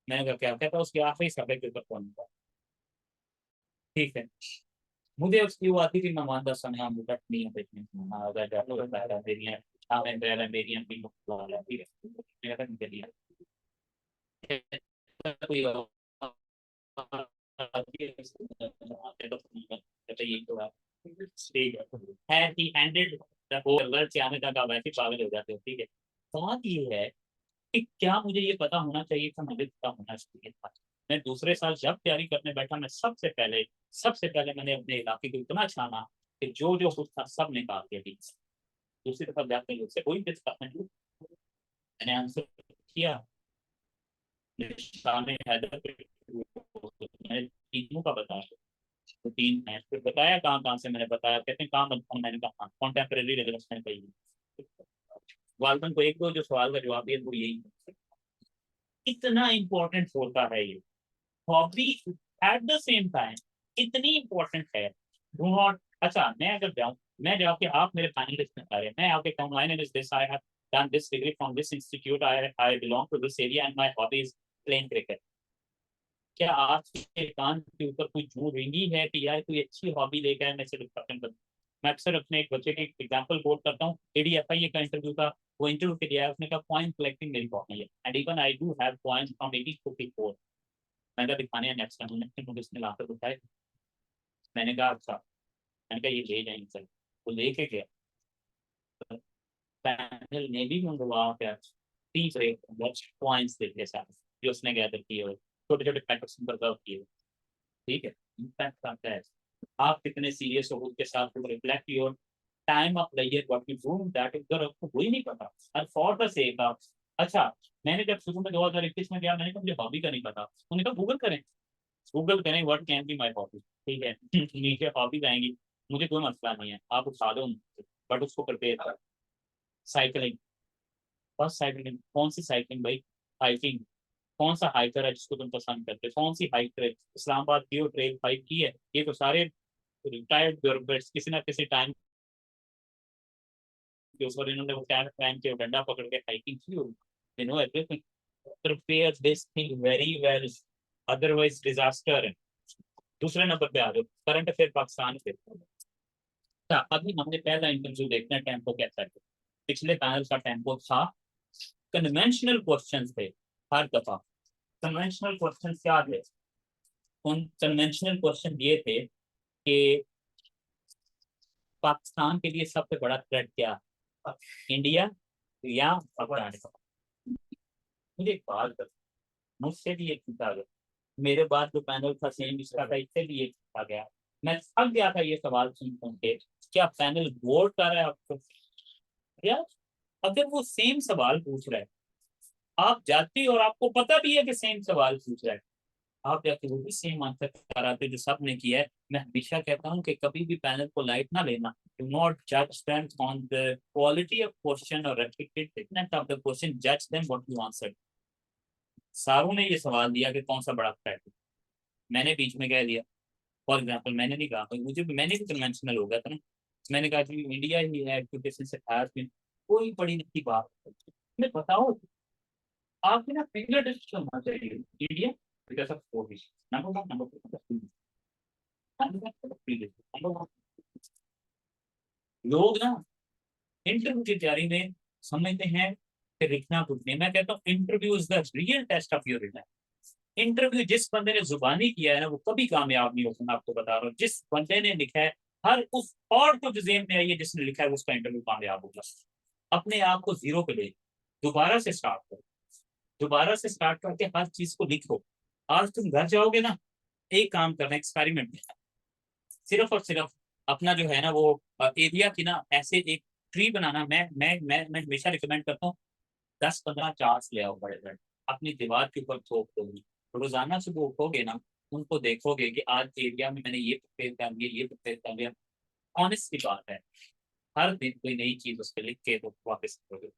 मैंने कहा क्या? कहता उसके आखिरी सफे के ऊपर कौन था। ठीक है। मुझे उसकी वो आती थी मेहमान दस समय हम उठट नहीं होते मेरी मेरी अम्मी को बुला लिया, ठीक है। मैंने कहा निकल लिया। कोई और आती है, यही तो है। ठीक है। he handed the whole world से आने तक आप वैसे पागल हो जाते हो। ठीक है। बात ये है कि क्या मुझे ये पता होना चाहिए था, मुझे पता होना चाहिए था। मैं दूसरे साल जब तैयारी करने बैठा, मैं सबसे पहले मैंने अपने इलाके को इतना छाना कि जो जो कुछ था सब निकाल के दी। दूसरी तरफ जाते ही उससे कोई डिस्कशन नहीं। मैंने आंसर किया, निशान हैदर पे मैंने तीनों का बताया। तो तीन है फिर बताया कहाँ कहाँ से मैंने बताया, कहते हैं कहाँ बताऊँ, मैंने कहा कॉन्टेम्प्रेरी रेजोल्यूशन चाहिए। वालकन को एक दो जो सवाल का जवाब दिया वो यही है। इतना इंपॉर्टेंट होता है ये hobby, at the same time इतनी इंपॉर्टेंट है। डू नॉट, अच्छा मैं अगर जाऊं, मैं जाके आप मेरे फाइनलिस्ट में आ रहे हैं, मैं आके कहूँ my name is this, I have done this degree from this institute, I belong to this area and my hobby is playing cricket. क्या आपके कान के ऊपर कोई जू रेंगी है कि यार कोई अच्छी हॉबी लेकर है मैं सिर्फ पसंद करूँ? मैं अक्सर अपने एक बच्चे की एग्जाम्पल कोट करता हूँ, एडीएफआई का इंटरव्यू था, वो इंटरव्यू के लिए आया, उसने कहा पॉइंट कलेक्टिंग मेरी हॉबी है and even I do have points from 80 to 54। मैंने कहा दिखाने हैं नेक्स्ट टाइम, मुझे इसने लाकर दिखाए। मैंने कहा अच्छा, मैंने कहा ये ले जाएंगे सर। वो लेके गया, पैनल ने भी मंगवा क्या 30 पॉइंट्स देखे सारे जो उसने गैदर किए हुए, छोटे छोटे पैकेट्स में बर्बाद किए हुए। ठीक है। इम्पैक्ट आता है, आप कितने सीरियस हो उसके साथ, reflect your time of the year what you do that is आपको वही नहीं पता, और फॉर द सेक ऑफ। अच्छा, मैंने जब शुरू में 2021 में गया, मैंने कहा मुझे हॉबी का नहीं पता, उन्होंने कहा गूगल करें what can be my hobby. ठीक है। नीचे हॉबीज आएंगी, मुझे कोई मसला नहीं है, आप उठा दो, बट उसको प्रिपेयर कर। साइकिलिंग, फर्स्ट साइकिलिंग, कौन सी साइकिलिंग भाई? हाइकिंग। कौन सा हाइकर है जिसको तुम पसंद करते हो? कौन सी हाइकर है? इस्लामाबाद की हो, ट्रेल फाइव की है? ये तो सारे रिटायर्ड ब्यूरोक्रेट्स किसी ना किसी टाइम के ऊपर इन्होंने वो कैन पहन के डंडा पकड़ के हाइकिंग की होगी। They know everything, prepare this thing very well, otherwise disaster है। दूसरे नंबर पे आ जाओ, करंट अफेयर पाकिस्तान के। अच्छा, अभी हमने पहला इंटरव्यू देखना है, टेम्पो कैसा है। पिछले पैनल का टेम्पो था, कन्वेंशनल क्वेश्चंस थे हर दफा। कन्वेंशनल क्वेश्चंस क्या थे? उन कन्वेंशनल क्वेश्चन ये थे कि पाकिस्तान के लिए सबसे बड़ा थ्रेट क्या, इंडिया या अफगानिस्तान? मुझे एक बात कर, मुझसे भी ये पूछा गया, मेरे बाद जो पैनल था सेम इसका था, इससे भी ये पूछा गया। मैं थक गया था ये सवाल सुन सुन के, क्या पैनल वोट कर रहा है आपको? यार अगर वो सेम सवाल पूछ रहा है, आप जाते और आपको पता भी है कि सेम सवाल पूछ रहा है, आप जाके वो भी सेम आंसर कराते जो सबने किया है। मैं हमेशा कहता हूँ कि कभी भी पैनल को लाइट ना लेना, Do not judge them on the quality of question or repetitiveness of the question. Judge them what you answered. सारू ने ये सवाल दिया कि कौन सा बड़ा फ्लैट है, मैंने बीच में कह दिया फॉर एग्जाम्पल, मैंने नहीं कहा, मैंने भी कन्वेंशनल हो गया था ना, मैंने कहा कि इंडिया ही है एजुकेशन से कोई बड़ी नहीं बात, मैं बताओ आपके ना फिंगर डिस्क होना चाहिए India because of Covid, number 1, number 2, लोग ना इंटरव्यू की तैयारी में समझते हैं कि लिखना कुछ नहीं, मैं कहता हूँ interview is the real test of your written. Interview जिस बंदे ने जुबानी किया है ना वो कभी कामयाब नहीं होगा, मैं आपको बता रहा हूँ, जिस बंदे ने लिखा है हर उस और को जेहन में आई है जिसने लिखा है उसका इंटरव्यू कामयाब होगा। अपने आप को जीरो पे ले, दोबारा से स्टार्ट करो, दोबारा से स्टार्ट करके हर चीज को लिखो। आज तुम घर जाओगे ना, एक काम करना, एक्सपेरिमेंट, सिर्फ और सिर्फ अपना जो है ना वो एरिया की ना ऐसे एक ट्री बनाना। मैं हमेशा रिकमेंड करता हूँ 10-15 चार्ट्स ले आओ बड़े बड़े, अपनी दीवार के ऊपर थोप दो, रोजाना सुबह उठोगे ना उनको देखोगे कि आज एरिया में मैंने ये प्रिपेयर कर लिया, ये प्रिपेयर कर लिया। ऑनेस्ट की बात है, हर दिन कोई नई चीज उस पर लिख के तो वापस करोगे,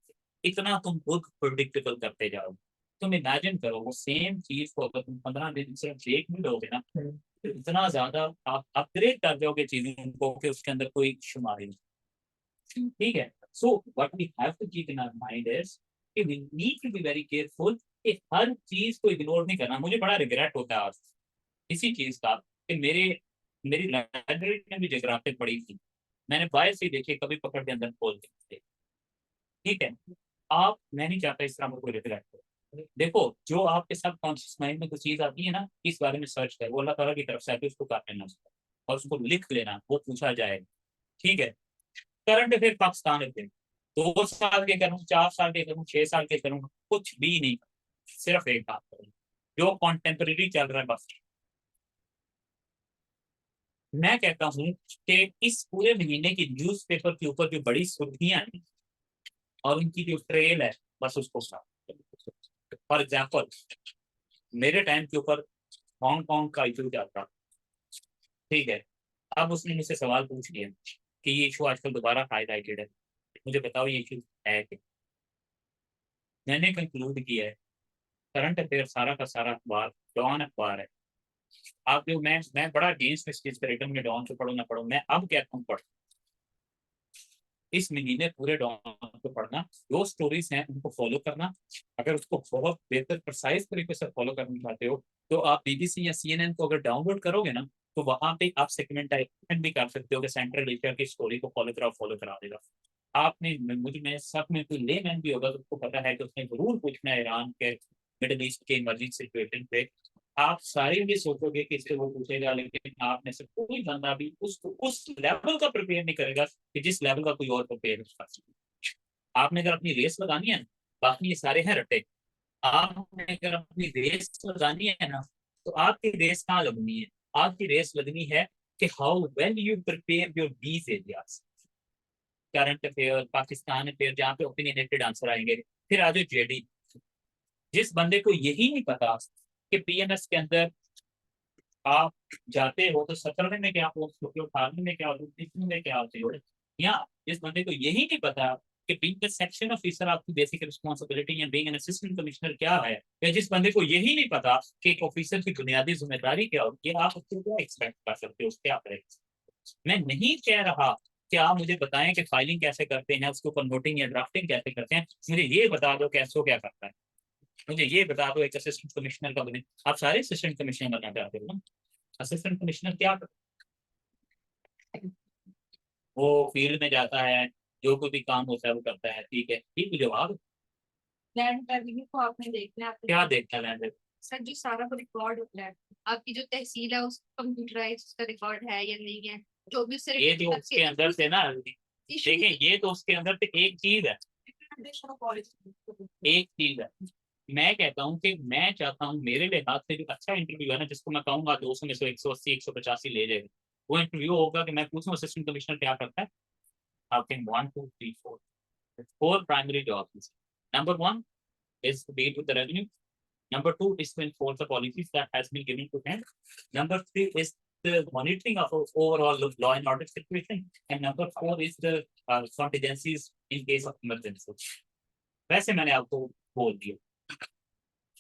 इतना तुम खुद प्रोडिक्टेबल करते जाओ। तुम इमेजिन करो वो सेम चीज को अगर तुम 15 दिन से देख भी लोगे ना तो इतना ज्यादा आप अपग्रेड कर दोगे चीजों को कि उसके अंदर कोई शुमारी नहीं। ठीक है, so what we have to keep in our mind is कि we need to be very careful कि हर चीज को इग्नोर नहीं करना। मुझे बड़ा रिग्रेट होता है आज इसी चीज का कि मेरी लाइब्रेरी में भी जोग्राफी पड़ी थी, मैंने बाहर से देखे कभी पकड़ के अंदर खोल के, ठीक है। मैं नहीं चाहता इस तरह का कोई रिग्रेट हो। देखो जो आपके सब कॉन्शियस माइंड में कुछ चीज आती है ना इस बारे में सर्च कर, वो अल्लाह ताला की तरफ से आती है, उसको कर लेना और उसको लिख लेना, वो पूछा जाएगा, ठीक है। करंट अफेयर पाकिस्तान अफेयर 2 साल के करूँ, 4 साल के करूँ, 6 साल के करूँ, कुछ भी नहीं, सिर्फ एक बात करूँ जो कॉन्टेम्परेरी चल रहा है बस। मैं कहता हूँ कि इस पूरे महीने की न्यूज़पेपर के ऊपर जो बड़ी सुर्खियां हैं और उनकी जो ट्रेल है बस उसको फॉर एग्जाम्पल मेरे टाइम के ऊपर हांगकांग का इशू क्या था, ठीक है। अब उसने मुझसे सवाल पूछ लिया कि ये इशू आजकल दोबारा हाईलाइटेड है, मुझे बताओ ये इशू है क्या। मैंने कंक्लूड किया है करंट अफेयर सारा का सारा अखबार डॉन अखबार है। आप जो मैं बड़ा अगेंस्ट इस चीज पे रिटर्न में डॉन से पढ़ो ना पढ़ो, मैं अब कहता हूँ पढ़, इस महीने पूरे डॉन को पढ़ना, जो स्टोरीज हैं उनको फॉलो करना। अगर उसको बहुत बेहतर प्रिसाइज तरीके से फॉलो करना चाहते हो तो आप बीबीसी या सीएनएन को अगर डाउनलोड करोगे ना तो वहां पे आप सेगमेंटाइजेशन भी कर सकते हो कि सेंट्रल एशिया की स्टोरी को फॉलो करा देगा। आपने मुझे में सब में कोई लेमैन भी होगा तो उसको पता है कि उसने जरूर पूछना है ईरान के मिडिल ईस्ट के इमर्जिंग सिचुएशन पे। आप सारे भी सोचोगे कि इससे वो पूछेगा, लेकिन आप में से कोई बंदा भी उस लेवल का प्रिपेयर नहीं करेगा कि जिस लेवल का कोई और प्रिपेयर कर सके। आपने अगर अपनी रेस लगानी है, बाकी ये सारे हैं रट्टे, आपने अगर अपनी रेस लगानी है ना तो आपकी रेस कहाँ लगनी है, आपकी रेस लगनी है कि how well you prepare your these areas, current affair, Pakistan affair, जहाँ पे ओपिनियनेटेड आंसर आएंगे। फिर आ जाओ जेडी, जिस बंदे को यही नहीं पता कि पीएमएस के अंदर आप जाते हो तो 17वें में क्या पोस्ट होती हो, 18वें में क्या होती हो, 19वें में क्या होती हो, या इस बंदे को यही नहीं पता कि बीइंग द सेक्शन ऑफिसर आपकी बेसिक रिस्पांसिबिलिटी या बीइंग एन असिस्टेंट कमिश्नर क्या है, या जिस बंदे को यही नहीं पता कि एक ऑफिसर की बुनियादी जिम्मेदारी क्या होती है, आप उससे क्या एक्सपेक्ट कर सकते हो, क्या करें। मैं नहीं कह रहा कि आप मुझे बताएं कि फाइलिंग कैसे करते हैं, उसके ऊपर नोटिंग या ड्राफ्टिंग कैसे करते हैं, मुझे ये बता दो कैसो क्या करता है, मुझे ये बता दो एक असिस्टेंट कमिश्नर का बने। आप सारे असिस्टेंट कमिश्नर बनना चाहते हो ना, असिस्टेंट कमिश्नर क्या करता है, वो फील्ड में जाता है, जो कोई भी काम होता है वो करता है, ठीक है, ठीक जवाब। लैंड रेवेन्यू को आपने देखना है, आपने क्या देखता है लैंड, सर जो सारा को रिकॉर्ड होता है, आपकी जो तहसील है उस कंप्यूटराइज उसका रिकॉर्ड है या नहीं है, जो भी उससे ये जो उसके अंदर से ना, देखिए ये तो उसके अंदर से एक चीज है, एक चीज है। मैं कहता हूँ कि मैं चाहता हूँ मेरे लिहाज से जो अच्छा इंटरव्यू है ना, जिसको मैं कहूंगा 200 में से 180 185 ले जाएगा, वो इंटरव्यू होगा कि मैं पूछूं असिस्टेंट कमिश्नर क्या करता है। आप can 1 2 3 4 primary jobs. Number 1 is to deal with the revenue. Number 2 is to enforce the policies that has been given to them. Number 3 is the monitoring of overall law and order situation, and number 4 is the contingencies in case of emergency. वैसे मैंने आपको बोल दिया।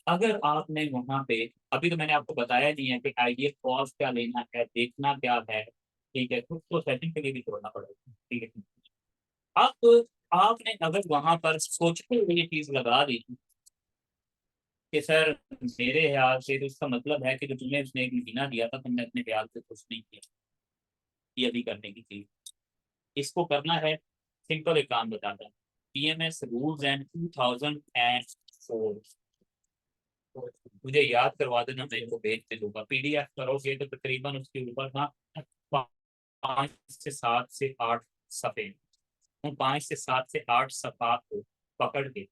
अगर आपने वहां पे, अभी तो मैंने आपको बताया नहीं है कि आइडियल कॉज क्या लेना है, देखना क्या है, ठीक है, खुद को सेटिंग के लिए भी छोड़ना पड़ेगा, ठीक है। अब आपने अगर वहां पर सोचते हुए ये चीज लगा दी कि सर मेरे ख्याल से तो इसका मतलब है कि जो तुमने उसने एक महीना दिया था तुमने अपने ख्याल से कुछ नहीं किया, ये अभी करने की चीज, इसको करना है। सिंपल एक काम बताता हूँ, PMS रूल्स एंड 2004, मुझे याद करवा देना, मैं इनको भेज दे दूंगा। PDF करोगे तो तकरीबन उसके ऊपर ना 5 से 7 से 8 सफ़े, उन 5 से 7 से 8 सफ़ा को पकड़ के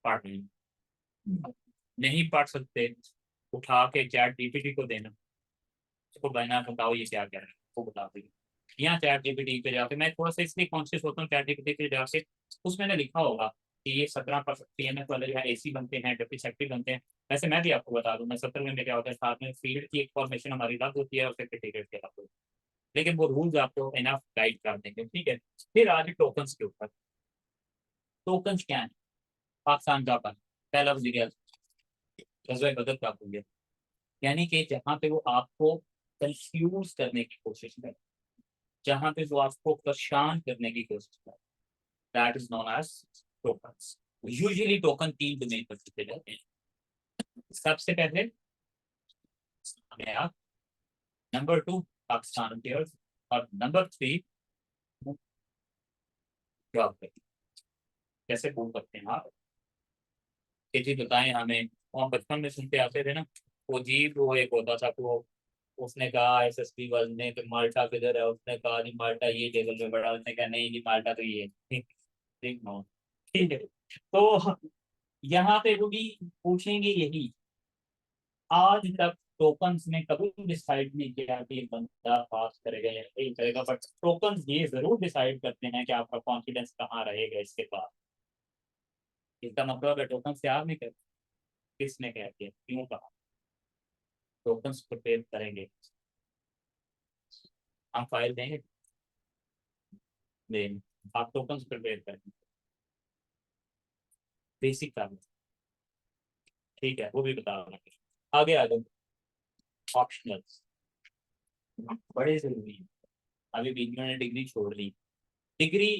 पढ़ लेना। नहीं पढ़ सकते, उठा के ChatGPT को देना, उसको बना बताओ ये क्या कह रहा है, वो बता देगी। यहाँ ChatGPT पे जाके, मैं थोड़ा सा इसलिए कॉन्शियस होता हूँ ChatGPT पे जाके, उसमें लिखा होगा कि ये 17% PMS वाले जो है AC बनते हैं, डब्ल्यू सेक्टिव बनते हैं। वैसे मैं भी आपको बता दूं, मैं 17 में क्या होता है, साथ में फील्ड की एक फॉर्मेशन हमारी अलग होती है और सर्टिफिकेट के अलग होती है, लेकिन वो रूल्स आपको इनफ गाइड कर देंगे, ठीक है। फिर आज टोकन्स के ऊपर, टोकन्स क्या है, पाकिस्तान का पहला वज़ीर गज़वे बदर का हुआ, यानी कि जहाँ पे वो आपको कंफ्यूज करने की कोशिश करे, जहाँ पे वो आपको परेशान करने की कोशिश करे, that is known as tokens. Usually token 3 domain पर सीखे जाते हैं। सबसे पहले आप, नंबर 2 पाकिस्तान अफेयर्स, और नंबर 3 जॉब। कैसे प्रूव करते हैं आप, ये चीज बताएं हमें। हम बचपन में सुनते आते थे ना, वो जी वो एक होता था, वो उसने कहा SSP वाले ने कि माल्टा किधर है, उसने कहा जी माल्टा ये टेबल पे पड़ा, उसने कहा नहीं जी माल्टा तो ये है। ठीक नो, ठीक है। तो यहाँ पे वो भी पूछेंगे यही, आज तक टोकन्स ने कभी डिसाइड नहीं किया कि ये बंदा पास करेगा या नहीं करेगा, बट टोकन्स ये जरूर डिसाइड करते हैं कि आपका कॉन्फिडेंस कहाँ रहेगा इसके बाद। इसका मतलब है टोकन्स तैयार नहीं करते, किसने कह दिया, क्यों कहा, टोकन्स प्रिपेयर करेंगे, हम फाइल देंगे, देंगे, आप टोकन्स प्रिपेयर करेंगे, बेसिक काम, ठीक है, वो भी बता रहा हूँ। आगे आ जाओ, ऑप्शनल्स बड़े जरूरी है। अभी बीच में डिग्री छोड़ दी, डिग्री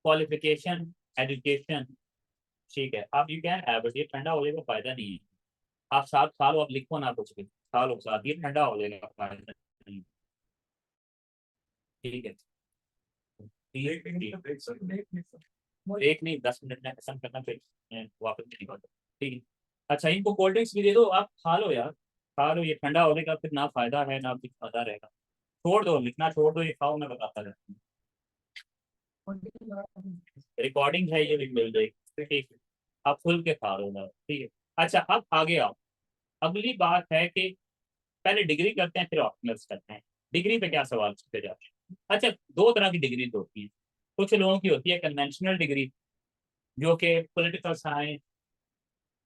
क्वालिफिकेशन एजुकेशन, ठीक है, आप यू कैन हैव, बट ये ठंडा होने का फायदा नहीं है। आप 7 साल आप लिखो ना कुछ भी, सालों साथ ये ठंडा हो जाएगा, फायदा नहीं, ठीक है। एक नहीं 10 मिनट में खत्म करना, फिर वापस निकल, ठीक है। अच्छा, इनको कोल्ड ड्रिंक्स भी दे दो, आप खा लो यार, खा लो, ये ठंडा होने का फिर ना फायदा है ना कुछ फायदा रहेगा। छोड़ दो, लिखना छोड़ दो, ये खाओ, मैं बताता रहता हूँ। रिकॉर्डिंग है, ये भी मिल जाएगी, ठीक है, आप खुल के खा लो ना, ठीक है। अच्छा, अब आगे आओ, अगली बात है कि पहले डिग्री करते हैं फिर ऑप्शनल्स करते हैं। डिग्री पे क्या सवाल पूछे जाते हैं? अच्छा, 2 तरह की डिग्री होती है। कुछ लोगों की होती है कन्वेंशनल डिग्री, जो कि पॉलिटिकल साइंस,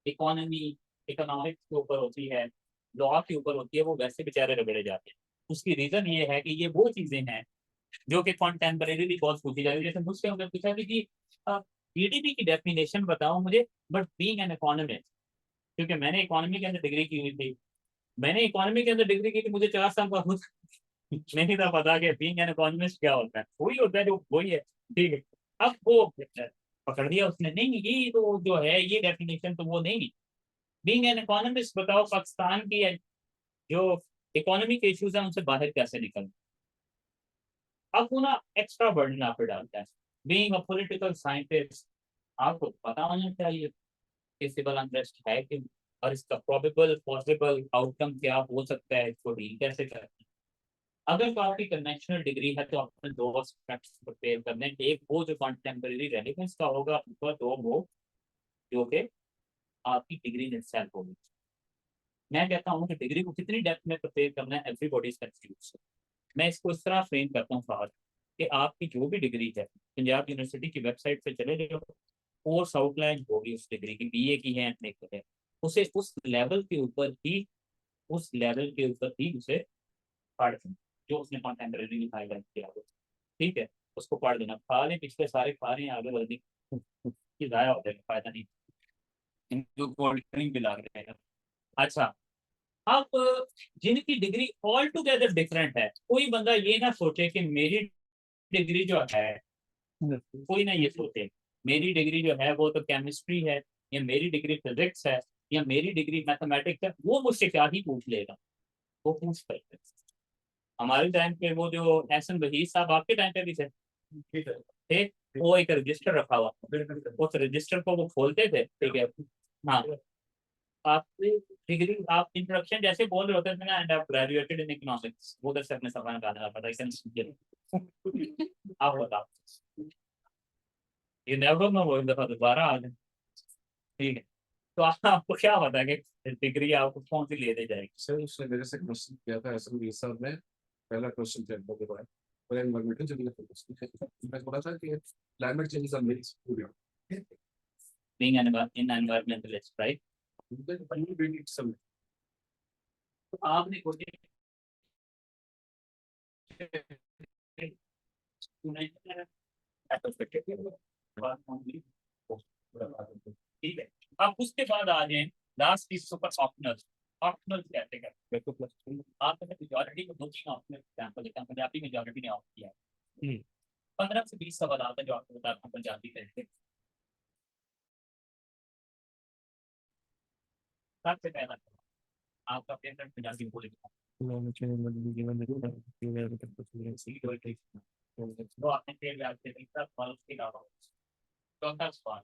इकोनॉमी, इकोनॉमिक्स के ऊपर होती है, लॉ के ऊपर होती है, वो वैसे बेचारे रगड़े जाते हैं। उसकी रीजन ये है कि ये वो चीजें हैं जो कि कॉन्टेम्परेरी बहुत पूछी जाती है। जैसे मुझसे उन्होंने पूछा कि GDP की डेफिनेशन बताओ मुझे, बट बीइंग एन इकोनॉमिस्ट, क्योंकि मैंने इकोनॉमी के अंदर डिग्री की हुई थी, मैंने इकोनॉमी के अंदर डिग्री की थी, मुझे 4 साल बाद नहीं था पता कि बीइंग एन इकोनॉमिस्ट क्या होता है, वही होता है जो वही है, ठीक है। अब वो पकड़ दिया उसने, नहीं ये तो जो है ये डेफिनेशन तो वो नहीं। बीइंग एन इकोनॉमिस्ट बताओ पाकिस्तान की जो इकोनॉमी के इश्यूज हैं उनसे बाहर कैसे निकल, अब वो ना एक्स्ट्रा बर्डन आप पे डालता है। बीइंग अ पॉलिटिकल साइंटिस्ट, आपको पता होना चाहिए कि सिविल अनरेस्ट है कि, और इसका प्रोबेबल पॉसिबल आउटकम क्या हो सकता है, इसको डील कैसे करना है। अगर तो आपकी कन्वेंशनल डिग्री है तो आपने 2 एस्पेक्ट्स प्रिपेयर करने हैं, एक वो जो कॉन्टेम्परेरी रेलेवेंस का होगा, और 2 वो जो कि आपकी डिग्री इन सेल्फ होगी। मैं कहता हूँ कि डिग्री को कितनी डेप्थ में प्रिपेयर करना है, एवरीबॉडी इज कंफ्यूज। मैं इसको इस तरह फ्रेम करता हूँ फाहद, कि आपकी जो भी डिग्री है, पंजाब यूनिवर्सिटी की वेबसाइट पे चले जाओ, कोर्स आउटलाइन होगी उस डिग्री की, BA की है, MA की है, उसे उस लेवल के ऊपर ही उस लेवल के ऊपर ही उसे पढ़ दें जो उसने कंटेम्प्रेरी हाईलाइट किया हो, ठीक है, उसको पढ़ देना। खा लें पिछले सारे खा रहे हैं आगे बढ़ने की ज़ाया हो जाएगा, फायदा नहीं, इनको कोल्ड ड्रिंक भी ला रहे हैं। अच्छा, अब जिनकी डिग्री ऑल टुगेदर डिफरेंट है, कोई बंदा ये ना सोचे कि मेरी डिग्री जो है, कोई ना ये सोचे मेरी डिग्री जो है वो तो केमिस्ट्री है, या मेरी डिग्री फिजिक्स है, या मेरी डिग्री मैथमेटिक्स है, वो मुझसे क्या ही पूछ लेगा, वो पूछ सकते। हमारे टाइम पे वो जो एहसन वहीद साहब आपके टाइम पे भी थे, वो एक रजिस्टर रखा हुआ, उस रजिस्टर को वो खोलते थे, ठीक है, हाँ, आपकी डिग्री आप इंट्रोडक्शन जैसे बोल रहे होते थे ना, एंड आप ग्रेजुएटेड इन इकोनॉमिक्स, वो उधर से अपने सवाल निकालना पड़ा था। आप बताओ, ये नेवर नो, वो एक दफा दोबारा आ जाए, ठीक है, तो आपको क्या पता है कि डिग्री आपको कौन सी ले दे जाएगी। सर उसने मेरे से क्वेश्चन किया था ऐसा भी साहब ने, पहला क्वेश्चन था इनको के बारे में एनवायरमेंटल जो मैं बोला था कि climate change is a mix पूरा Being an environmentalist, right? we need some तो आपने कोई ठीक है, अब उसके बाद आ जाए लास्ट चीज सुपर ऑप्शनल। ऑप्शनल कहते हैं आपने मेजॉरिटी को 2-3 ऑप्शनल एग्जांपल देता हूं, पंजाबी मेजॉरिटी ने ऑप्ट किया है। 15 से 20 सवाल आते हैं जो आपको बताता हूं पंजाबी कैसे। सबसे पहला आपका पेपर पंजाबी बोलेगा तो आपने फेल याद से तीसरा सवाल उसके अलावा। चौथा सवाल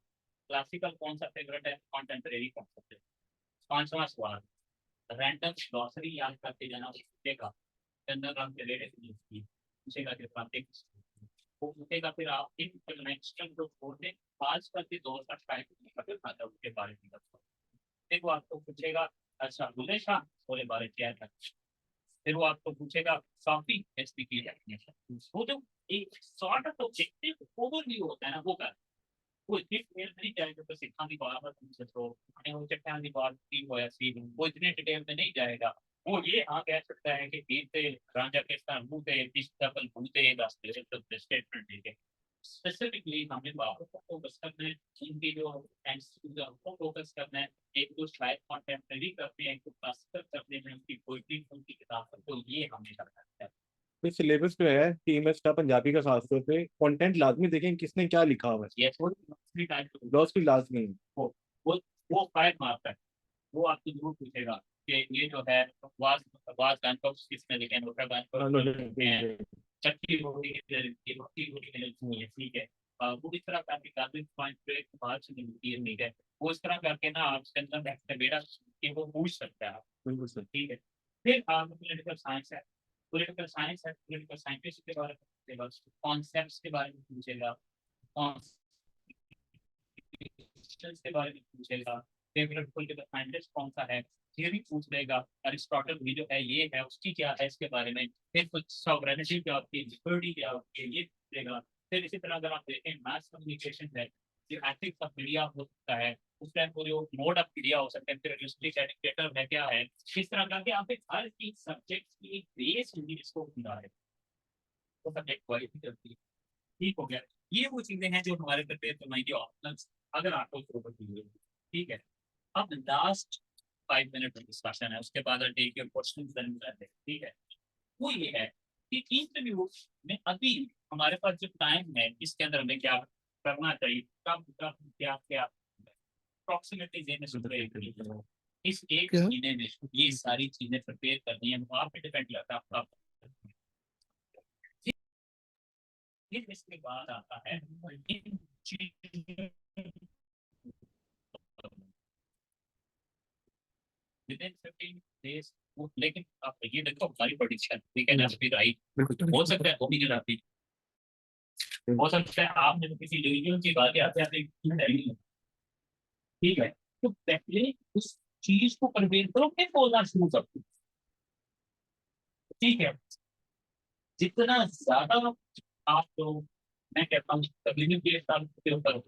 क्लासिकल कौन सा फेवरेट है, कॉन्टेम्परेरी कौन सा फेवरेट। पांचवा सवाल रैंडम ग्लॉसरी याद करते जाना, पूछेगा जनरल रंग के लेडे की पूछेगा कि प्रांतिक वो पूछेगा, फिर आप एक नेक्स्ट जो छोड़ दें पांच करके 2 तक टाइप कर खाता उसके बारे में बताओ। फिर वो आपको पूछेगा अच्छा बुले शाह बोले बारे क्या था, फिर वो आपको पूछेगा सॉफी एसपी की डेफिनेशन, वो जो एक सॉर्ट ऑफ ऑब्जेक्टिव ओवरव्यू होता है ना वो कर, वो इतनी डिटेल में नहीं जाएगा तो सिखा की बराबर तुमसे तो मैंने वो चट्टान की बात की हो ऐसी, वो इतने डिटेल में नहीं जाएगा। वो ये हाँ कह सकता है कि पीर से राजा के स्थान मुंह इस डबल भूते रास्ते से तो स्टेटमेंट देके स्पेसिफिकली हमें बातों को फोकस करना है, उनकी जो एंड को फोकस करना है। एक तो शायद कॉन्टेम्परेरी करते हैं, एक तो क्लासिकल करते हैं, उनकी पोइट्री उनकी किताब पर, तो ये हमें करना है। तो सिलेबस जो है टीएमएस का पंजाबी का खासतौर पे कंटेंट लाजमी देखें किसने क्या लिखा हुआ है, ये थोड़ी टाइम ग्लॉसरी लाजमी है। वो 5 मार्क है, वो आपको जरूर पूछेगा कि ये जो है वाज वाज गनपॉक्स किसने लिखे हैं, नोटा गनपॉक्स हैं, चक्की रोटी की रोटी रोटी है, ठीक है। वो इस तरह करके काफी पॉइंट पे बात से मिलती है, ठीक है, वो इस तरह करके ना आपके अंदर बैठकर बेड़ा कि वो पूछ सकता है, बिल्कुल सर। ठीक है। फिर पॉलिटिकल साइंस है, पॉलिटिकल साइंस है, पॉलिटिकल साइंटिस्ट के बारे में पूछेगा, कॉन्सेप्ट्स के बारे में पूछेगा, के बारे में पूछेगा, फेवरेट पॉलिटिकल साइंटिस्ट कौन सा है, थियरी पूछ लेगा, अरिस्टोटल भी जो है ये है उसकी क्या है इसके बारे में, फिर कुछ सॉवरेनिटी क्या होती है, लिबर्टी क्या होती है ये पूछेगा। फिर इसी तरह अगर आप देखें मास कम्युनिकेशन है, जो एथिक्स ऑफ मीडिया हो सकता है, उस टाइम को जो मोड ऑफ मीडिया हो सकता है, फिर रिस्ट्रिक्ट एडिकेटर है क्या है, इस तरह करके आप हर चीज सब्जेक्ट की एक बेस इसको खुला है, तो सब्जेक्ट क्वालिटी करती है, ठीक हो गया। ये वो चीजें हैं जो हमारे प्रिपेयर करने की ऑप्शंस अगर आपको जरूरत है, ठीक है। अब लास्ट 5 मिनट डिस्कशन है, उसके बाद टेक योर क्वेश्चंस देन करते हैं, ठीक है। वो ये है कि इंटरव्यू में अभी हमारे पास जो टाइम है इसके अंदर हमें क्या करना चाहिए, कब कब क्या क्या अप्रोक्सीमेटली देने से इस एक महीने में ये सारी चीजें प्रिपेयर करनी है, वो आप पे डिपेंड करता है आपका। फिर इसके बाद आता है इन within 15 days, लेकिन आप ये देखो हमारी prediction we can have be right, हो सकता है वो भी नहीं आती, हो सकता है आपने तो किसी रिलीजन की बात आते आते ठीक है, तो पहले उस चीज को कन्वे करो फिर बोलना शुरू करो, ठीक है। जितना ज्यादा आप तो मैं कहता हूँ तकलीफ के साथ उपयोग करो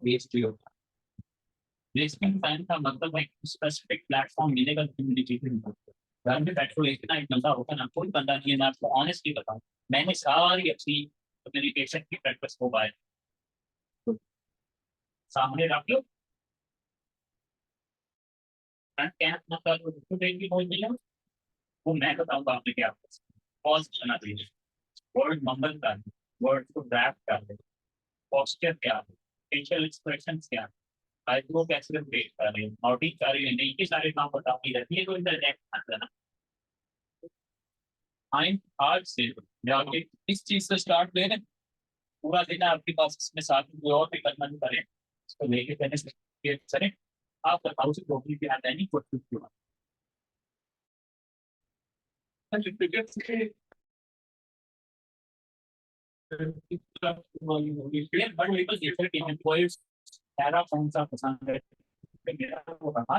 वेस्ट भी होता है, लिसनिंग टाइम का मतलब है स्पेसिफिक प्लेटफॉर्म मिलेगा कम्युनिकेशन को। घर में बैठो इतना एक बंदा होगा ना, कोई बंदा नहीं है, मैं आपको ऑनेस्टली बताऊं, मैंने सारी अपनी कम्युनिकेशन की प्रैक्टिस मोबाइल सामने रख लो, फ्रंट कैप मतलब की बोल दिया, वो मैं बताऊंगा आपने क्या पॉज करना चाहिए, वर्ड मंबल कर, वर्ड को रैप कर दे, पोस्चर क्या है, फेशियल एक्सप्रेशन क्या है, आईब्रो कैसे रोटेट कर रहे हैं, नोटिंग कर रहे हैं, नहीं, ये सारे काम बताऊंगी रहती है, तो इधर नेक्स्ट करना माइंड हार्ट से जाके इस चीज से स्टार्ट ले रहे, पूरा दिन आपके पास इसमें साथ में कोई और भी करना नहीं करें, इसको लेके कहने से करें, आप बताओ से टोटली भी आता है नहीं कुछ कौन सा पसंद है, मेरा वो कहा